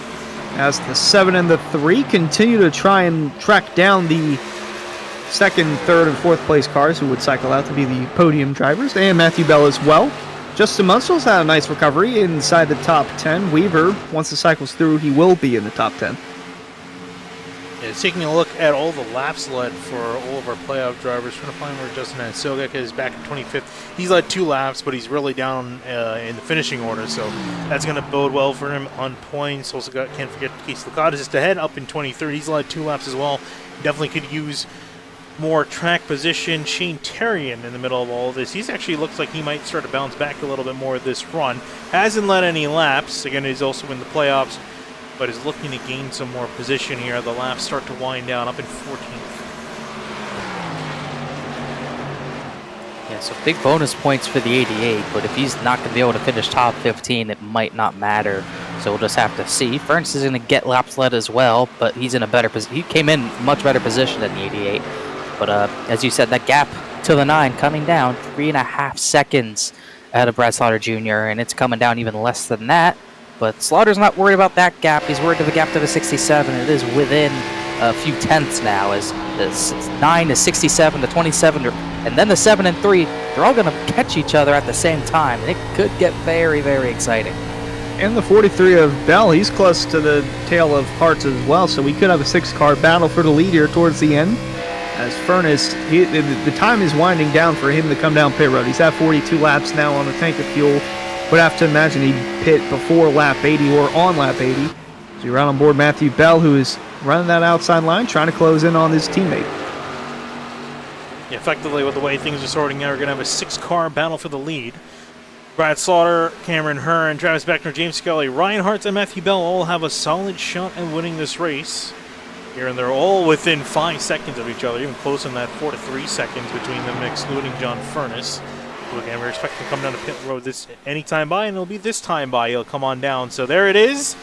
as the 7 and the 3 continue to try and track down the second, third, and fourth place cars who would cycle out to be the podium drivers, and Matthew Bell as well. Justin Munstall's had a nice recovery inside the top 10. Weaver, once the cycle's through, he will be in the top 10. Yeah, taking a look at all the laps led for all of our playoff drivers, trying to find where Justin Sogak is back in 25th. He's led 2 laps, but he's really down in the finishing order, so that's going to bode well for him on points. Also can't forget Casey Lakatos just ahead, up in 23rd. He's led 2 laps as well. Definitely could use more track position. Shane Terrian in the middle of all of this. He's actually looks like he might start to bounce back a little bit more this run. Hasn't led any laps. Again, he's also in the playoffs, but is looking to gain some more position here. The laps start to wind down, up in 14th. Yeah, so big bonus points for the 88, but if he's not going to be able to finish top 15, it might not matter. So we'll just have to see. Furness is going to get laps led as well, but he's in a better position. He came in much better position than the 88. But as you said, that gap to the 9 coming down 3.5 seconds ahead of Brad Slaughter Jr., and it's coming down even less than that. But Slaughter's not worried about that gap. He's worried about the gap to the 67. It is within a few tenths now, as 9 to 67 to 27, and then the 7 and 3. They're all going to catch each other at the same time. It could get very, very exciting. And the 43 of Bell, he's close to the tail of Hartz as well, so we could have a 6-car battle for the lead here towards the end. As Furness, the time is winding down for him to come down pit road. He's at 42 laps now on a tank of fuel. Would have to imagine he'd pit before lap 80 or on lap 80. So you're right on board Matthew Bell, who is running that outside line, trying to close in on his teammate. Yeah, effectively, with the way things are sorting out, we're going to have a 6-car battle for the lead. Brad Slaughter, Cameron Hearn, Travis Beckner, James Scully, Ryan Hartz, and Matthew Bell all have a solid shot at winning this race. Here, and they're all within 5 seconds of each other, even close in that 4 to 3 seconds between them, excluding John Furness, who again we're expecting to come down to pit road this any time by, and it'll be this time by. He'll come on down. So there it is.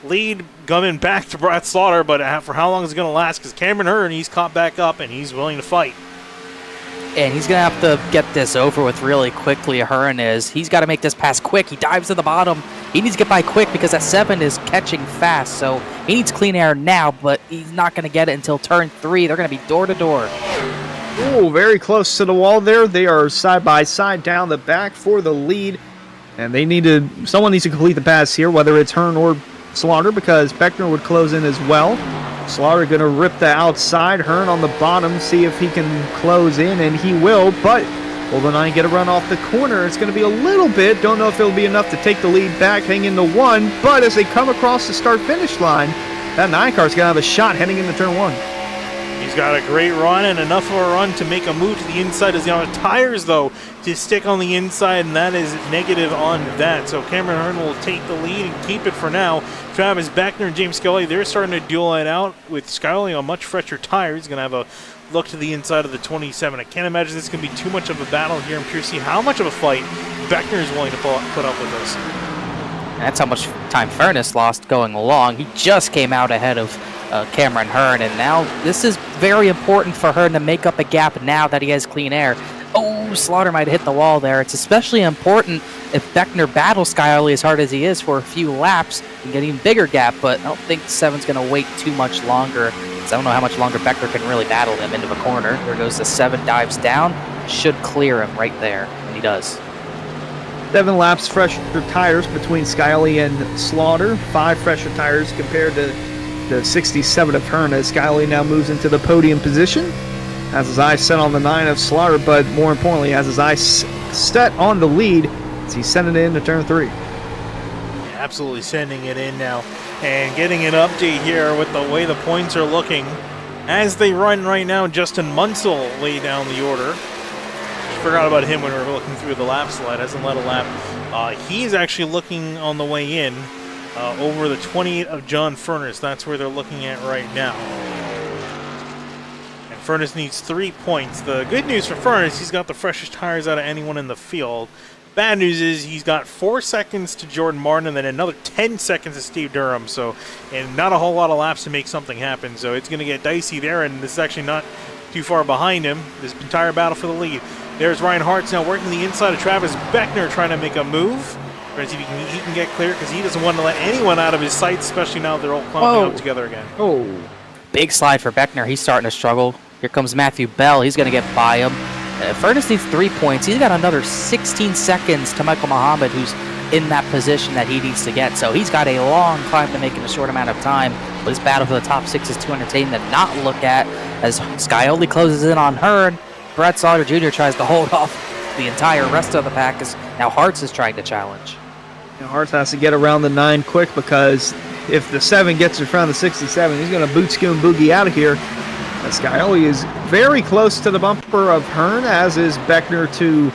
Lead coming back to Brad Slaughter, but for how long is it going to last? Because Cameron Hearn, he's caught back up and he's willing to fight. And he's going to have to get this over with really quickly. Hearn is. He's got to make this pass quick. He dives to the bottom. He needs to get by quick because that 7 is catching fast. So he needs clean air now, but he's not going to get it until turn 3. They're going to be door to door. Oh, very close to the wall there. They are side by side down the back for the lead. And someone needs to complete the pass here, whether it's Hearn or Slaughter, because Beckner would close in as well. Slaughter going to rip the outside. Hearn on the bottom, see if he can close in, and he will, but will the 9 get a run off the corner? It's going to be a little bit. Don't know if it'll be enough to take the lead back, hang into 1, but as they come across the start-finish line, that 9 car's going to have a shot heading into turn 1. He's got a great run and enough of a run to make a move to the inside. As on tires, though, to stick on the inside, and that is negative on that. So Cameron Hearn will take the lead and keep it for now. Travis Beckner and James Scully, they're starting to duel it out with Scully on much fresher tires. He's going to have a look to the inside of the 27. I can't imagine this is going to be too much of a battle here. I'm curious to see how much of a fight Beckner is willing to put up with this. That's how much time Furness lost going along. He just came out ahead of Cameron Hearn, and now this is very important for Hearn to make up a gap now that he has clean air. Oh, Slaughter might have hit the wall there. It's especially important if Beckner battles Scully as hard as he is for a few laps and get an even bigger gap, but I don't think 7's going to wait too much longer. I don't know how much longer Beckner can really battle him into a corner. There goes the 7, dives down, should clear him right there, and he does. 7 laps fresher tires between Scully and Slaughter. 5 fresher tires compared to the 67 of Hearn, as Scully now moves into the podium position. Has his eyes set on the 9 of Slaughter, but more importantly, has his eyes set on the lead as he's sending it into turn 3. Yeah, absolutely sending it in now. And getting an update here with the way the points are looking. As they run right now, Justin Munsell way down the order. Forgot about him when we were looking through the lap slide. Hasn't led a lap. He's actually looking on the way in over the 28 of John Furness. That's where they're looking at right now. And Furness needs 3 points. The good news for Furness, he's got the freshest tires out of anyone in the field. Bad news is he's got 4 seconds to Jordan Martin and then another 10 seconds to Steve Durham. So, and not a whole lot of laps to make something happen. So it's going to get dicey there, and this is actually not too far behind him. This entire battle for the lead. There's Ryan Hartz now working the inside of Travis Beckner, trying to make a move. Trying to see if he can get clear, because he doesn't want to let anyone out of his sights, especially now they're all clumping up together again. Oh. Big slide for Beckner. He's starting to struggle. Here comes Matthew Bell. He's going to get by him. Furness needs 3 points. He's got another 16 seconds to Michael Muhammad, who's in that position that he needs to get. So he's got a long climb to make in a short amount of time. But his battle for the top 6 is too entertaining to not look at, as Scully closes in on Hearn. Brad Slaughter Jr. tries to hold off the entire rest of the pack, as now Hartz is trying to challenge. Now Hartz has to get around the 9 quick, because if the 7 gets in front of the 67, he's going to boot scoon boogie out of here. Scully is very close to the bumper of Hearn, as is Beckner to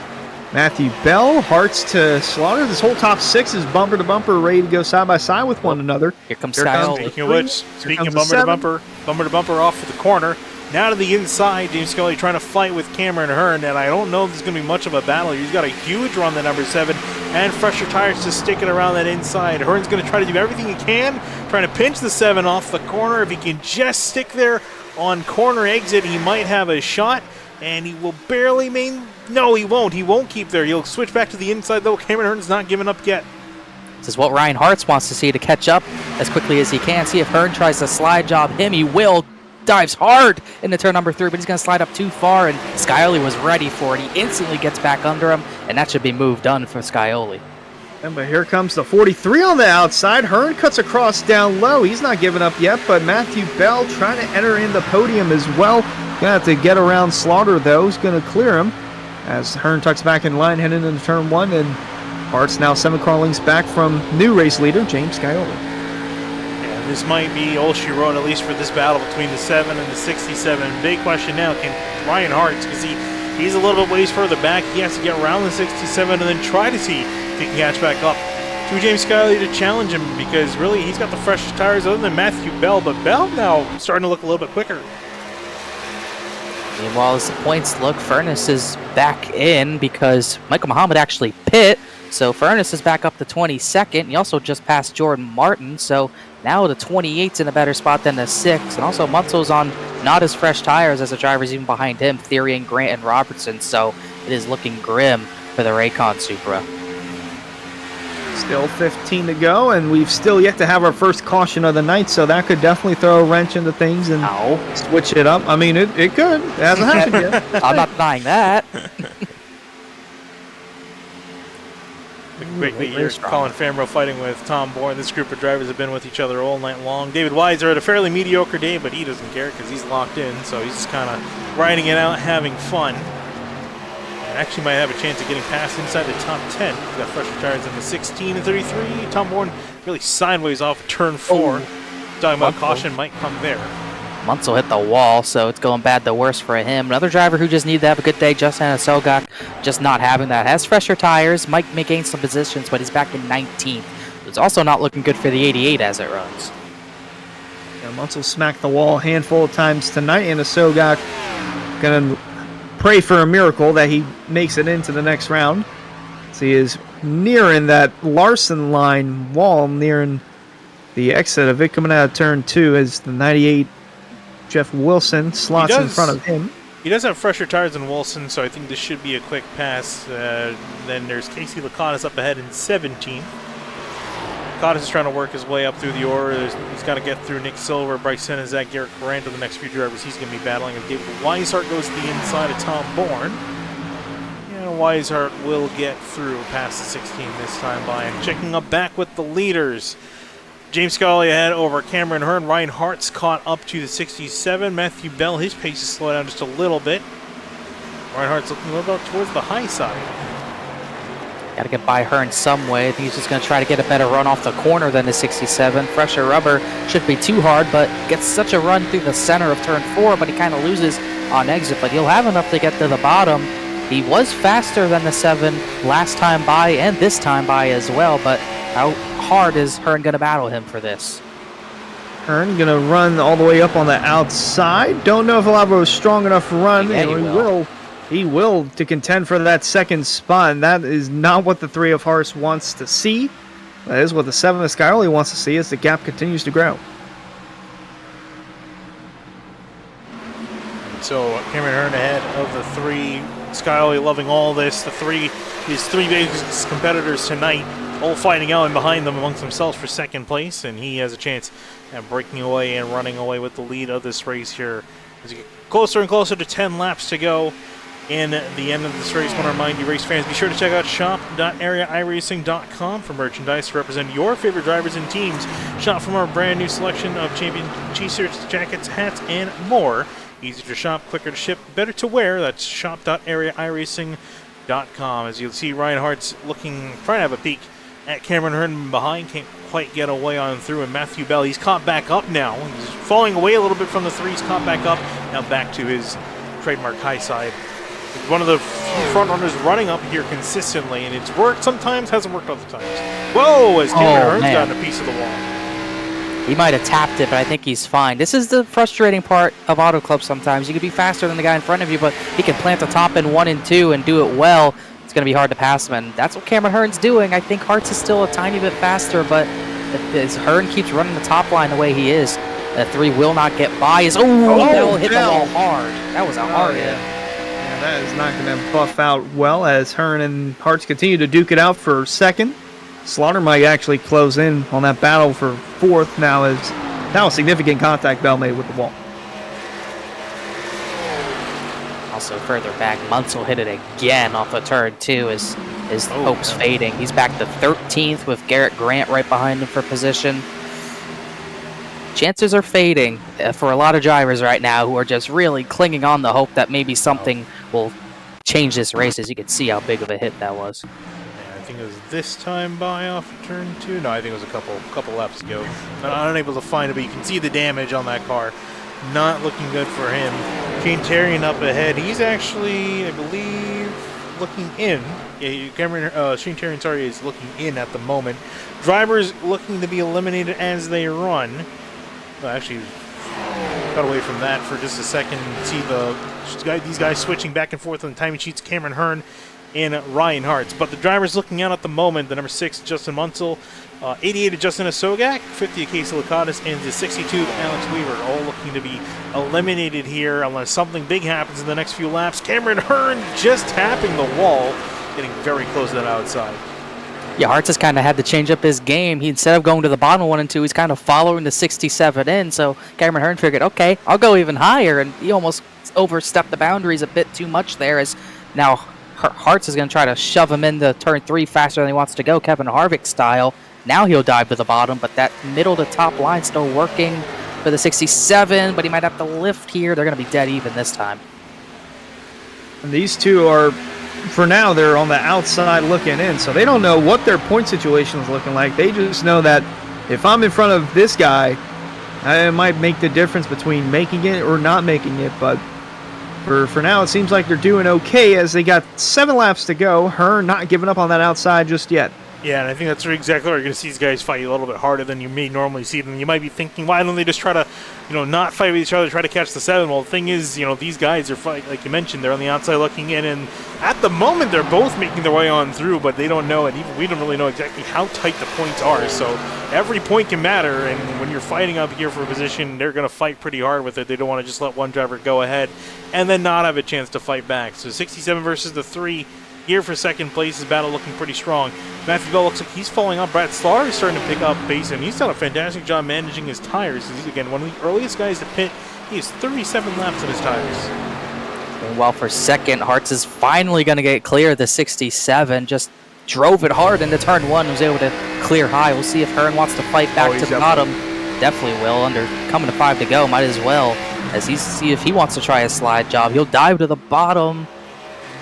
Matthew Bell. Hartz to Slaughter. This whole top 6 is bumper to bumper, ready to go side by side with one another. Here comes Scully. Speaking of which, speaking of bumper to bumper off to the corner. Now to the inside, James Scully trying to fight with Cameron Hearn, and I don't know if there's going to be much of a battle. He's got a huge run, the number 7, and fresher tires to stick it around that inside. Hearn's going to try to do everything he can, trying to pinch the 7 off the corner. If he can just stick there on corner exit, he might have a shot, and he will barely no, he won't. He won't keep there. He'll switch back to the inside, though. Cameron Hearn's not giving up yet. This is what Ryan Hartz wants to see, to catch up as quickly as he can. See if Hearn tries to slide job him. He will. Dives hard into turn number 3, but he's going to slide up too far, and Scully was ready for it. He instantly gets back under him, and that should be move done for Scully. But here comes the 43 on the outside. Hearn cuts across down low. He's not giving up yet, but Matthew Bell trying to enter in the podium as well. Going to have to get around Slaughter, though. He's going to clear him as Hearn tucks back in line heading into turn 1, and Hartz now 7 car lengths back from new race leader James Scully. This might be all she wrote, at least for this battle between the 7 and the 67. Big question now, can Ryan Hartz, because he's a little bit ways further back, he has to get around the 67 and then try to see if he can catch back up to James Skyley to challenge him, because really he's got the freshest tires other than Matthew Bell, but Bell now starting to look a little bit quicker. Meanwhile, as the points look, Furness is back in because Michael Muhammad actually pit. So Furness is back up to 22nd. He also just passed Jordan Martin. So now the 28's in a better spot than the 6. And also Munzel's on not as fresh tires as the drivers even behind him, Therian, Grant, and Robertson. So it is looking grim for the Raycon Supra. Still 15 to go, and we've still yet to have our first caution of the night, so that could definitely throw a wrench into things and switch it up. I mean, it could. It hasn't happened yet. I'm not denying that. Great here, Colin Fambro fighting with Tom Bourne. This group of drivers have been with each other all night long. David Weiser had a fairly mediocre day, but he doesn't care because he's locked in, so he's just kind of riding it out, having fun. And actually might have a chance of getting past inside the top 10. He's got fresher tires in the 16 and 33. Tom Bourne really sideways off turn 4. Talking about caution might come there. Munsell hit the wall, so it's going bad the worst for him. Another driver who just needed to have a good day, Justin Sogak, just not having that. Has fresher tires, might gain some positions, but he's back in 19th. It's also not looking good for the 88 as it runs. Yeah, Munsell smacked the wall a handful of times tonight, and Sogak gonna pray for a miracle that he makes it into the next round. So he is nearing that Larson line wall, nearing the exit of it, coming out of turn 2 as the 98 Jeff Wilson slots in front of him. He does have fresher tires than Wilson, so I think this should be a quick pass. Then there's Casey Laconis up ahead in 17th. Laconis is trying to work his way up through the order. He's got to get through Nick Silver, Bryce Senizak, Garrett Corrando, the next few drivers he's going to be battling. If David Weishart goes to the inside of Tom Bourne, and Weishart will get through past the 16 this time by. And checking up back with the leaders. James Scully ahead over Cameron Hearn. Ryan Hart's caught up to the 67. Matthew Bell, his pace is slowed down just a little bit. Ryan Hart's looking a little bit towards the high side. Got to get by Hearn some way. I think he's just going to try to get a better run off the corner than the 67. Fresher rubber shouldn't be too hard, but gets such a run through the center of turn 4, but he kind of loses on exit. But he'll have enough to get to the bottom. He was faster than the 7 last time by and this time by as well, but how hard is Hearn going to battle him for this? Hearn going to run all the way up on the outside. Don't know if he'll have a strong enough run. Yeah, he will to contend for that second spot, and that is not what the 3 of Hearts wants to see. That is what the 7 of Skyoli wants to see as the gap continues to grow. So Cameron Hearn ahead of the 3. Skyoli loving all this. His three biggest competitors tonight all fighting out and behind them amongst themselves for second place, and he has a chance at breaking away and running away with the lead of this race here. As you get closer and closer to 10 laps to go in the end of this race, I want to remind you, race fans, be sure to check out shop.areairacing.com for merchandise to represent your favorite drivers and teams. Shop from our brand new selection of champion t-shirts, jackets, hats, and more. Easy to shop, quicker to ship, better to wear. That's shop.areairacing.com. As you'll see, Ryan Hart's trying to have a peek at Cameron Hearn behind, can't quite get away on through, and Matthew Bell, he's caught back up now. He's falling away a little bit from the 3, he's caught back up, now back to his trademark high side. One of the front runners running up here consistently, and it's worked sometimes, hasn't worked other times. Whoa, as Cameron Hearn's gotten a piece of the wall. He might have tapped it, but I think he's fine. This is the frustrating part of Auto Club sometimes. You can be faster than the guy in front of you, but he can plant the top in 1 and 2 and do it well. It's going to be hard to pass him, and that's what Cameron Hearn's doing. I think Hartz is still a tiny bit faster, but if Hearn keeps running the top line the way he is, the 3 will not get by. Bell hit the wall hard. That was a hard hit. Yeah, that is not going to buff out well as Hearn and Hartz continue to duke it out for second. Slaughter might actually close in on that battle for 4th now, as now a significant contact Bell made with the wall. Also further back, Munsell hit it again off of turn 2 as his hopes fading. He's back to 13th with Garrett Grant right behind him for position. Chances are fading for a lot of drivers right now who are just really clinging on the hope that maybe something will change this race. As you can see how big of a hit that was. I think it was this time by off turn 2. No, I think it was a couple laps ago. I'm unable to find it, but you can see the damage on that car. Not looking good for him. Shane Terrian up ahead. He's actually, I believe, looking in. Shane Terry, sorry, is looking in at the moment. Drivers looking to be eliminated as they run. Well, actually, got away from that for just a second. See these guys switching back and forth on the timing sheets. Cameron Hearn and Ryan Hartz. But the drivers looking out at the moment, the number 6, Justin Munsell, 88 of Justin Asogak, 50 of Casey Lakatos, and the 62 of Alex Weaver, all looking to be eliminated here unless something big happens in the next few laps. Cameron Hearn just tapping the wall, getting very close to that outside. Yeah, Hartz has kind of had to change up his game. Instead of going to the bottom 1 and 2, he's kind of following the 67 in. So Cameron Hearn figured, okay, I'll go even higher, and he almost overstepped the boundaries a bit too much there. As now Hartz is going to try to shove him into turn 3 faster than he wants to go, Kevin Harvick style. Now he'll dive to the bottom, but that middle to top line still working for the 67, but he might have to lift here. They're going to be dead even this time. And these two are, for now, they're on the outside looking in, so they don't know what their point situation is looking like. They just know that if I'm in front of this guy, I might make the difference between making it or not making it, but for now, it seems like they're doing okay as they got 7 laps to go. Hearn not giving up on that outside just yet. Yeah, and I think that's exactly where you're going to see these guys fight a little bit harder than you may normally see them. You might be thinking, why don't they just try to, not fight with each other, try to catch the 7? Well, the thing is, these guys are fighting, like you mentioned, they're on the outside looking in, and at the moment they're both making their way on through, but they don't know, and even we don't really know exactly how tight the points are. So every point can matter, and when you're fighting up here for a position, they're going to fight pretty hard with it. They don't want to just let one driver go ahead and then not have a chance to fight back. So 67 versus the 3. Here for second place, his battle looking pretty strong. Matthew Bell looks like he's falling off. Brad Slaughter is starting to pick up pace, and he's done a fantastic job managing his tires. He's, again, one of the earliest guys to pit. He has 37 laps on his tires. And while for second, Hartz is finally going to get clear of the 67. Just drove it hard into turn 1, was able to clear high. We'll see if Hearn wants to fight back to the bottom. Definitely will. Coming to 5 to go, might as well. As he see if he wants to try a slide job. He'll dive to the bottom.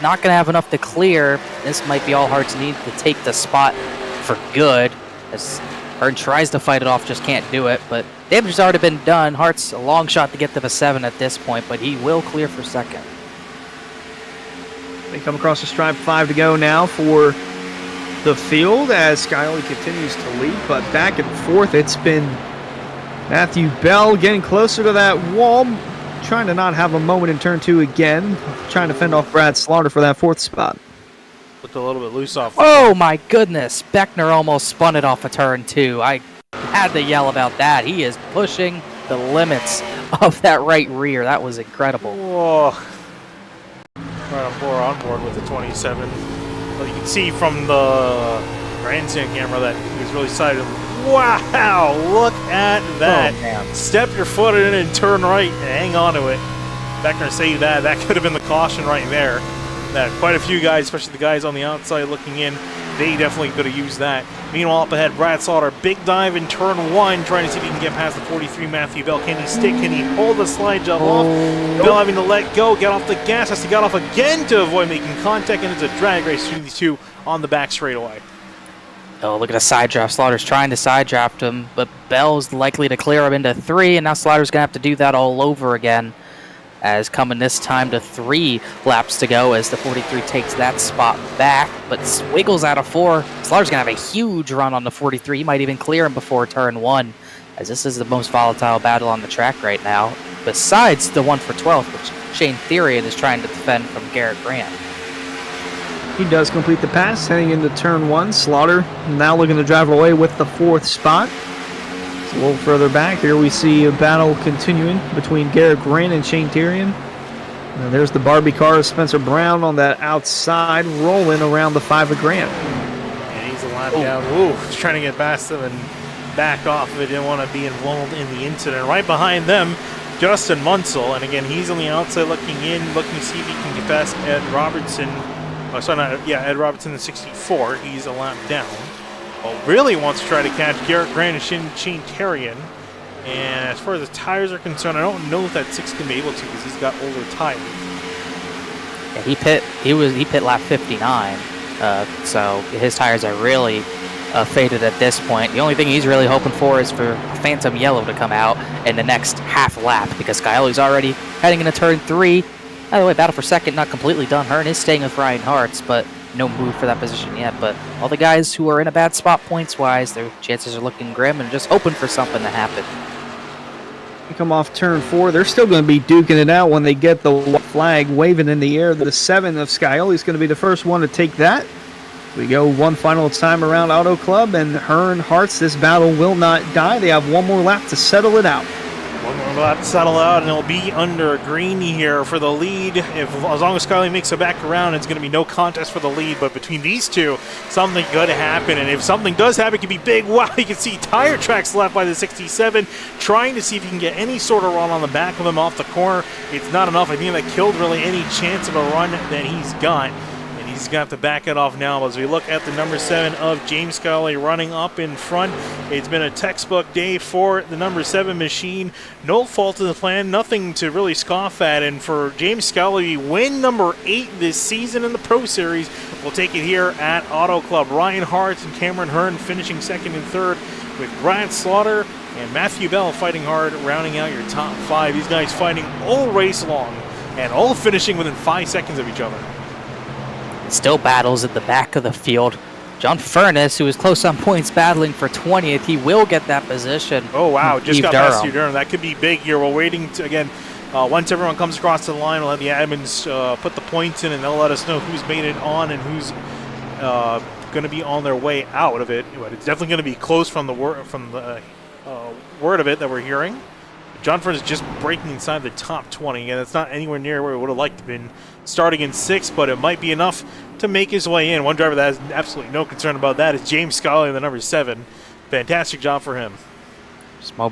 Not going to have enough to clear. This might be all Hartz need to take the spot for good. As Hearn tries to fight it off, just can't do it. But damage has already been done. Hartz a long shot to get to the 7 at this point, but he will clear for second. They come across the stripe, 5 to go now for the field as Skyley continues to lead, but back and forth it's been Matthew Bell getting closer to that wall, trying to not have a moment in turn 2 again, trying to fend off Brad Slaughter for that 4th spot. Looked a little bit loose off. Oh my goodness, Beckner almost spun it off of turn 2. I had to yell about that. He is pushing the limits of that right rear. That was incredible. Whoa. Right on board with the 27. Well, you can see from the grandstand camera that he was really excited. Wow, look at that. Oh, man. Step your foot in and turn right and hang on to it. Beckner saved that. That could have been the caution right there. That quite a few guys, especially the guys on the outside looking in, they definitely could have used that. Meanwhile, up ahead, Brad Slaughter, big dive in turn 1, trying to see if he can get past the 43 Matthew Bell. Can he stick? Can he hold the slide job off? Bell having to let go, get off the gas, has to get off again to avoid making contact, and it's a drag race between these two on the back straightaway. Oh, look at the side draft. Slaughter's trying to side draft him, but Bell's likely to clear him into 3, and now Slaughter's going to have to do that all over again. As coming this time to 3 laps to go as the 43 takes that spot back, but wiggles out of 4. Slaughter's going to have a huge run on the 43. He might even clear him before turn 1, as this is the most volatile battle on the track right now, besides the one for 12th, which Shane Therian is trying to defend from Garrett Grant. He does complete the pass, heading into turn 1. Slaughter now looking to drive away with the 4th spot. A little further back here, we see a battle continuing between Garrett Grant and Shane Therian. And there's the Barbie car of Spencer Brown on that outside, rolling around the 5 of Grant. And he's a lap down. Ooh, he's trying to get past them and back off of it. Didn't want to be involved in the incident. Right behind them, Justin Munsell. And again, he's on the outside looking in, looking to see if he can get past Ed Robertson. Ed Robertson in 64. He's a lap down. Well, really wants to try to catch Garrett Grant and Shane Therian. And as far as the tires are concerned, I don't know if that 6 can be able to because he's got older tires. Yeah, he pit lap 59, so his tires are really faded at this point. The only thing he's really hoping for is for Phantom Yellow to come out in the next half lap, because Skyler's already heading into turn 3. By the way, battle for second not completely done. Hearn is staying with Ryan Hartz, but no move for that position yet. But all the guys who are in a bad spot points-wise, their chances are looking grim and just hoping for something to happen. Come off turn 4. They're still going to be duking it out when they get the flag waving in the air. The 7 of Scioli is going to be the first one to take that. We go one final time around Auto Club, and Hearn Hearts, this battle will not die. They have one more lap to settle it out. One more lap to settle out, and it'll be under Greeny here for the lead. As long as Scully makes it back around, it's going to be no contest for the lead. But between these two, something could happen. And if something does happen, it could be big. Wow, you can see tire tracks left by the 67, trying to see if he can get any sort of run on the back of him off the corner. It's not enough. I think that killed really any chance of a run that he's got. He's going to have to back it off now. As we look at the number 7 of James Scully running up in front, it's been a textbook day for the number 7 machine. No fault in the plan, nothing to really scoff at. And for James Scully, win number 8 this season in the Pro Series. We'll take it here at Auto Club. Ryan Hart and Cameron Hearn finishing second and third, with Brad Slaughter and Matthew Bell fighting hard, rounding out your top 5. These guys fighting all race long and all finishing within 5 seconds of each other. Still battles at the back of the field. John Furness, who is close on points, battling for 20th. He will get that position. Oh, wow. Just Steve got Durham. past Steve Durham. That could be big here. We're waiting to, again, once everyone comes across the line, we'll let the admins put the points in, and they'll let us know who's made it on and who's going to be on their way out of it. But it's definitely going to be close from the word of it that we're hearing. John Furness just breaking inside the top 20. Again, it's not anywhere near where we would have liked to have been starting in 6th, but it might be enough to make his way in. One driver that has absolutely no concern about that is James Scully, the number 7. Fantastic job for him. Just more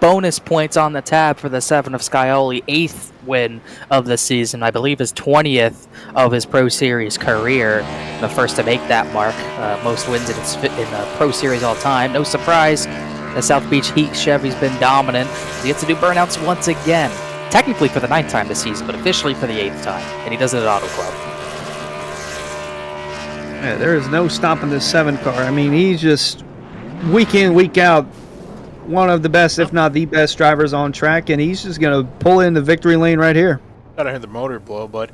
bonus points on the tab for the 7 of Scioli. 8th win of the season. I believe his 20th of his Pro Series career. The first to make that mark. Most wins in the Pro Series all time. No surprise. The South Beach Heat Chevy's been dominant. He gets to do burnouts once again. Technically for the 9th time this season, but officially for the 8th time. And he does it at Auto Club. Yeah, there is no stopping this 7 car. I mean, he's just week in, week out, one of the best, if not the best drivers on track, and he's just going to pull in the victory lane right here. Gotta hear the motor blow, but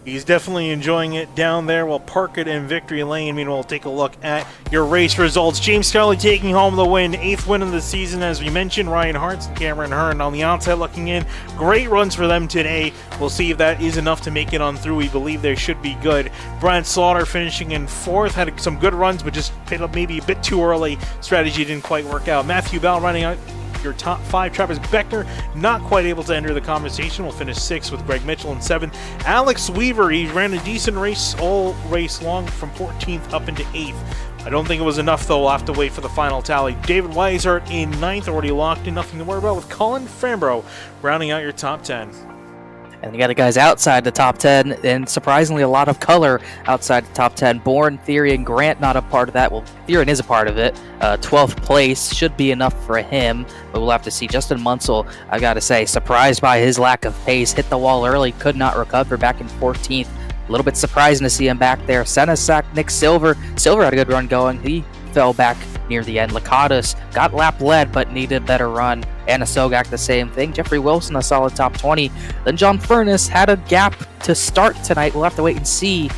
he's definitely enjoying it down there. We'll park it in victory lane. Meanwhile, we'll take a look at your race results. James Scully taking home the win. 8th win of the season, as we mentioned. Ryan Hartz and Cameron Hearn on the outside looking in. Great runs for them today. We'll see if that is enough to make it on through. We believe they should be good. Brad Slaughter finishing in 4th. Had some good runs, but just paid up maybe a bit too early. Strategy didn't quite work out. Matthew Bell running out your top 5. Travis Beckner not quite able to enter the conversation. Will finish 6th with Greg Mitchell in 7th. Alex Weaver, he ran a decent race all race long from 14th up into 8th. I don't think it was enough, though. We'll have to wait for the final tally. David Weisert in 9th, already locked in. Nothing to worry about, with Colin Fambro rounding out your top 10. And you got the guys outside the top 10, and surprisingly a lot of color outside the top 10. Bourne, Theory, and Grant not a part of that. Well, Theory is a part of it. 12th place should be enough for him, but we'll have to see. Justin Munsell, I got to say, surprised by his lack of pace. Hit the wall early, could not recover, back in 14th. A little bit surprising to see him back there. Senesac, Nick Silver. Silver had a good run going. He fell back near the end. Lakatos got lap led, but needed a better run. Anna Sogak, the same thing. Jeffrey Wilson, a solid top 20. Then John Furness had a gap to start tonight. We'll have to wait and see,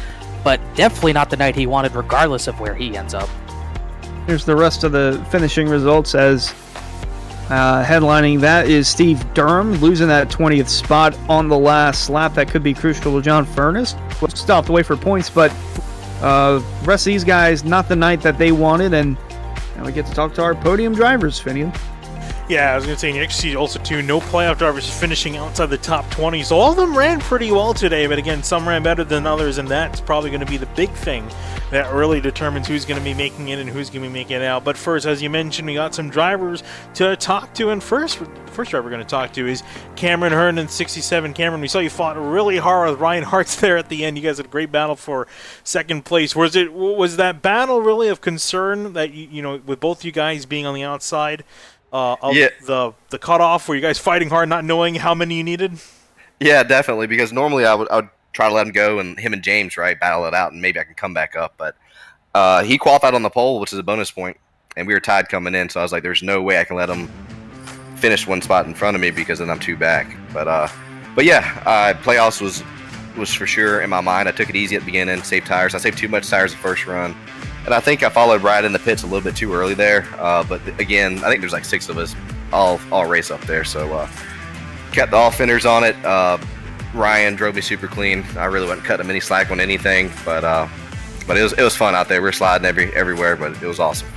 but definitely not the night he wanted, regardless of where he ends up. Here's the rest of the finishing results, as headlining that is Steve Durham, losing that 20th spot on the last lap. That could be crucial to John Furness. Stopped away for points, but rest of these guys, not the night that they wanted, and now we get to talk to our podium drivers, Finian. Yeah, I was going to say, next season also, too, no playoff drivers finishing outside the top 20. So all of them ran pretty well today, but again, some ran better than others, and that's probably going to be the big thing that really determines who's going to be making it and who's going to be making it out. But first, as you mentioned, we got some drivers to talk to, and first driver we're going to talk to is Cameron Hearn in 67. Cameron, we saw you fought really hard with Ryan Hartz there at the end. You guys had a great battle for second place. Was that battle really of concern that, you know, with both you guys being on the outside of the cutoff? Were you guys fighting hard, not knowing how many you needed? Yeah, definitely, because normally I would try to let him go and him and James, right, battle it out, and maybe I can come back up. But he qualified on the pole, which is a bonus point, and we were tied coming in, so I was like, there's no way I can let him finish one spot in front of me because then I'm two back. But But yeah, playoffs was for sure in my mind. I took it easy at the beginning, saved tires. I saved too much tires the first run, and I think I followed Brad in the pits a little bit too early there. But again, I think there's like 6 of us all race up there, so kept all fenders on it. Ryan drove me super clean. I really wasn't cutting him any slack on anything, but it was fun out there. We were sliding everywhere, but it was awesome.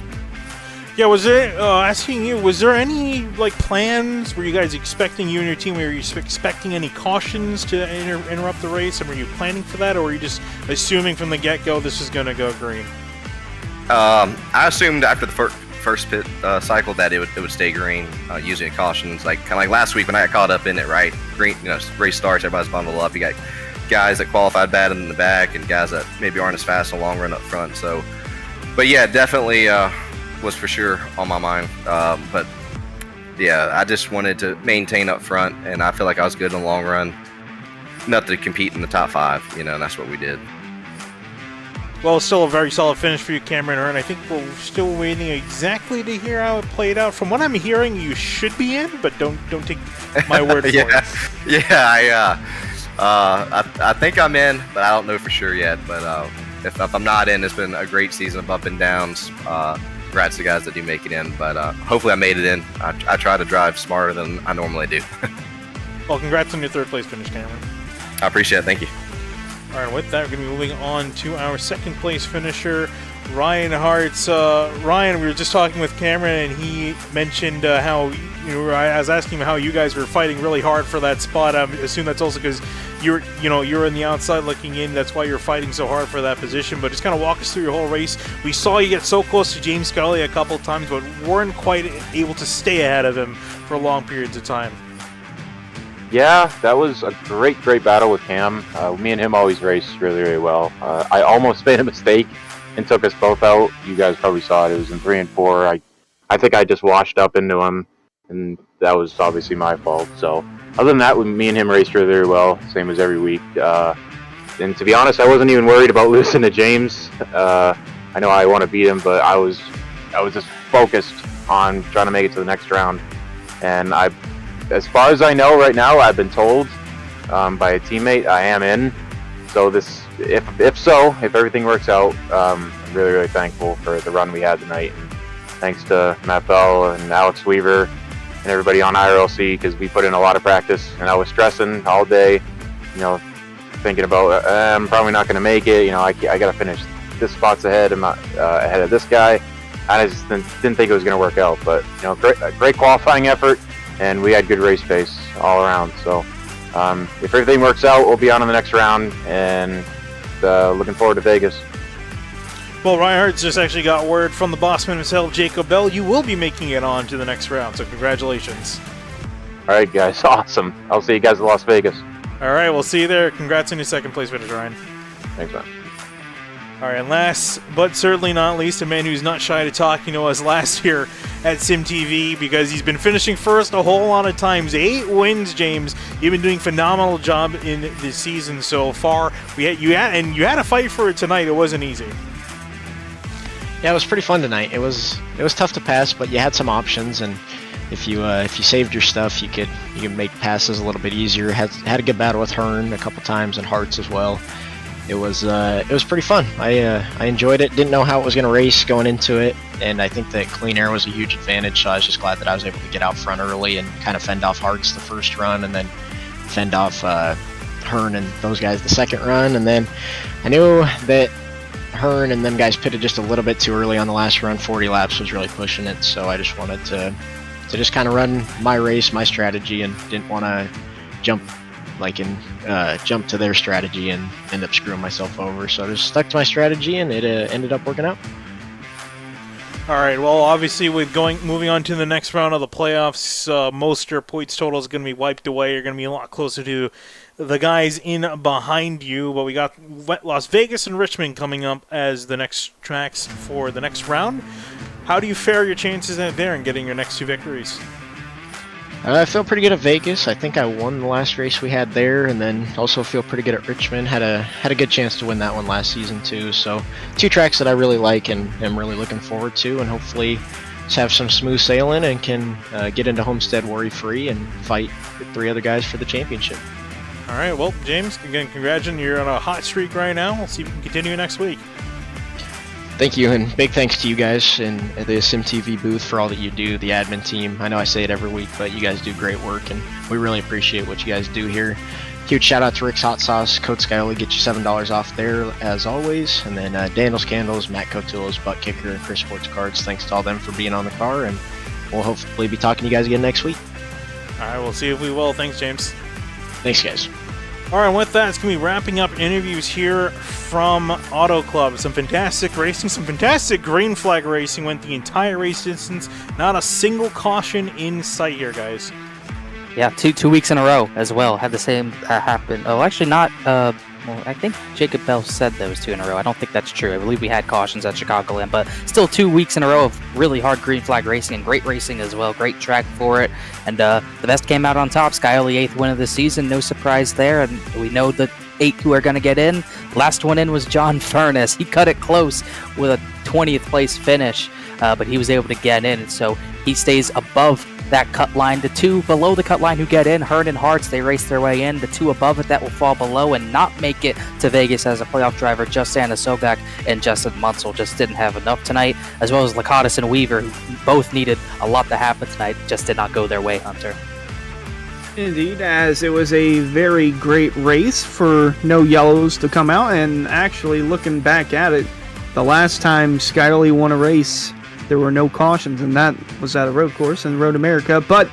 Yeah, was there, asking you, was there any, like, plans? Were you guys expecting, you and your team, were you expecting any cautions to interrupt the race, and were you planning for that, or were you just assuming from the get-go this is going to go green? I assumed after the first pit cycle that it would stay green, using cautions. Like, kind of like last week when I got caught up in it, right? Green, race starts, everybody's bundled up. You got guys that qualified bad in the back and guys that maybe aren't as fast in the long run up front. So, but yeah, definitely was for sure on my mind. But yeah, I just wanted to maintain up front, and I feel like I was good in the long run. Enough to compete in the top 5, and that's what we did. Well, it's still a very solid finish for you, Cameron Hearn. I think we're still waiting exactly to hear how it played out. From what I'm hearing, you should be in, but don't take my word for it. Yeah, I think I'm in, but I don't know for sure yet. But if I'm not in, it's been a great season of up and downs. Congrats to the guys that do make it in, but hopefully I made it in. I try to drive smarter than I normally do. Well, congrats on your 3rd place finish, Cameron. I appreciate it. Thank you. All right, with that, we're going to be moving on to our 2nd place finisher, Ryan Hartz. Ryan, we were just talking with Cameron, and he mentioned how, I was asking him how you guys were fighting really hard for that spot. I assume that's also because you're on the outside looking in. That's why you're fighting so hard for that position. But just kind of walk us through your whole race. We saw you get so close to James Scully a couple of times, but weren't quite able to stay ahead of him for long periods of time. Yeah, that was a great battle with Cam. Me and him always race really well. I almost made a mistake and took us both out. You guys probably saw it. It was in 3 and 4. I think I just washed up into him, and that was obviously my fault. So other than that, me and him raced really well, same as every week. And to be honest, I wasn't even worried about losing to James. I know I want to beat him, but I was just focused on trying to make it to the next round. And as far as I know right now, I've been told by a teammate I am in. So if everything works out, I'm really thankful for the run we had tonight. And thanks to Matt Bell and Alex Weaver and everybody on IRLC, because we put in a lot of practice. And I was stressing all day, thinking about I'm probably not going to make it. I got to finish this spot's ahead. I'm not ahead of this guy. I just didn't think it was going to work out. But great qualifying effort. And we had good race pace all around. So if everything works out, we'll be on in the next round, and looking forward to Vegas. Well, Ryan Hartz just actually got word from the bossman himself, Jacob Bell. You will be making it on to the next round, so congratulations. All right, guys. Awesome. I'll see you guys in Las Vegas. All right, we'll see you there. Congrats on your 2nd place finish, Ryan. Thanks, man. All right, and last but certainly not least, a man who's not shy to talk, us last year at SimTV, because he's been finishing first a whole lot of times. 8 wins, James. You've been doing a phenomenal job in this season so far. You had a fight for it tonight. It wasn't easy. Yeah, it was pretty fun tonight. It was tough to pass, but you had some options, and if you saved your stuff, you could make passes a little bit easier. Had a good battle with Hearn a couple times, and Hartz as well. It was pretty fun. I enjoyed it. Didn't know how it was going to race going into it, and I think that clean air was a huge advantage. So I was just glad that I was able to get out front early and kind of fend off Hartz the first run, and then fend off Hearn and those guys the second run. And then I knew that Hearn and them guys pitted just a little bit too early on the last run. 40 laps was really pushing it, so I just wanted to just kind of run my race, my strategy, and didn't want to jump to their strategy and end up screwing myself over. So I just stuck to my strategy, and it ended up working out. All right, well, obviously with moving on to the next round of the playoffs, most of your points total is going to be wiped away. You're going to be a lot closer to the guys in behind you. But we got Las Vegas and Richmond coming up as the next tracks for the next round. How do you fare your chances there in getting your next 2 victories? I feel pretty good at Vegas. I think I won the last race we had there, and then also feel pretty good at Richmond. Had a good chance to win that one last season too. So 2 tracks that I really like and am really looking forward to, and hopefully just have some smooth sailing and can get into Homestead worry-free and fight with 3 other guys for the championship. All right, well, James, again, congratulations. You're on a hot streak right now. We'll see if we can continue next week. Thank you, and big thanks to you guys and the SimTV booth for all that you do, the admin team. I know I say it every week, but you guys do great work, and we really appreciate what you guys do here. Huge shout out to Rick's Hot Sauce, Code Skyly, get you $7 off there as always. And then Daniel's Candles, Matt Cotillo's Butt Kicker, and Chris Sports Cards. Thanks to all them for being on the car, and we'll hopefully be talking to you guys again next week. All right, we'll see if we will. Thanks, James. Thanks, guys. All right, with that, it's going to be wrapping up interviews here from Auto Club. Some fantastic racing, some fantastic green flag racing. Went the entire race distance. Not a single caution in sight here, guys. Yeah, two weeks in a row as well. Had the same happen. Oh, actually not. Well, I think Jacob Bell said there was 2 in a row. I don't think that's true. I believe we had cautions at Chicagoland, but still 2 weeks in a row of really hard green flag racing and great racing as well. Great track for it. And the best came out on top. Skyly 8th win of the season. No surprise there. And we know the 8 who are going to get in. Last one in was John Furness. He cut it close with a 20th place finish, but he was able to get in. And so he stays above that cut line. The 2 below the cut line who get in, Hearn and Hartz, they race their way in. The 2 above it that will fall below and not make it to Vegas as a playoff driver, just Anna Sobak and Justin Munsell just didn't have enough tonight, as well as Lakatos and Weaver, who both needed a lot to happen tonight, just did not go their way, Hunter. Indeed, as it was a very great race for no yellows to come out, and actually looking back at it, the last time Skyly won a race, there were no cautions, and that was at a road course in Road America. But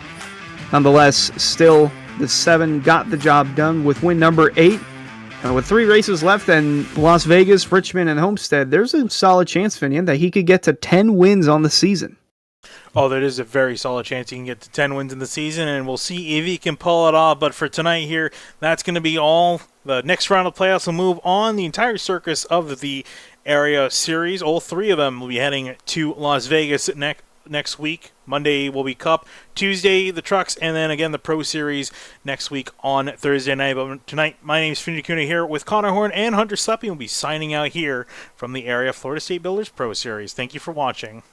nonetheless, still the 7 got the job done with win number 8. With 3 races left in Las Vegas, Richmond, and Homestead, there's a solid chance, Finian, that he could get to 10 wins on the season. Oh, that is a very solid chance he can get to 10 wins in the season, and we'll see if he can pull it off. But for tonight here, that's going to be all. The next round of playoffs will move on. The entire circus of the area series, all 3 of them will be heading to Las Vegas next week. Monday will be Cup, Tuesday the Trucks, and then again the Pro Series next week on Thursday night. But tonight, my name is Finn Kuna here with Connor Horn and Hunter Sleppy. We'll be signing out here from the area Florida State Builders Pro Series. Thank you for watching.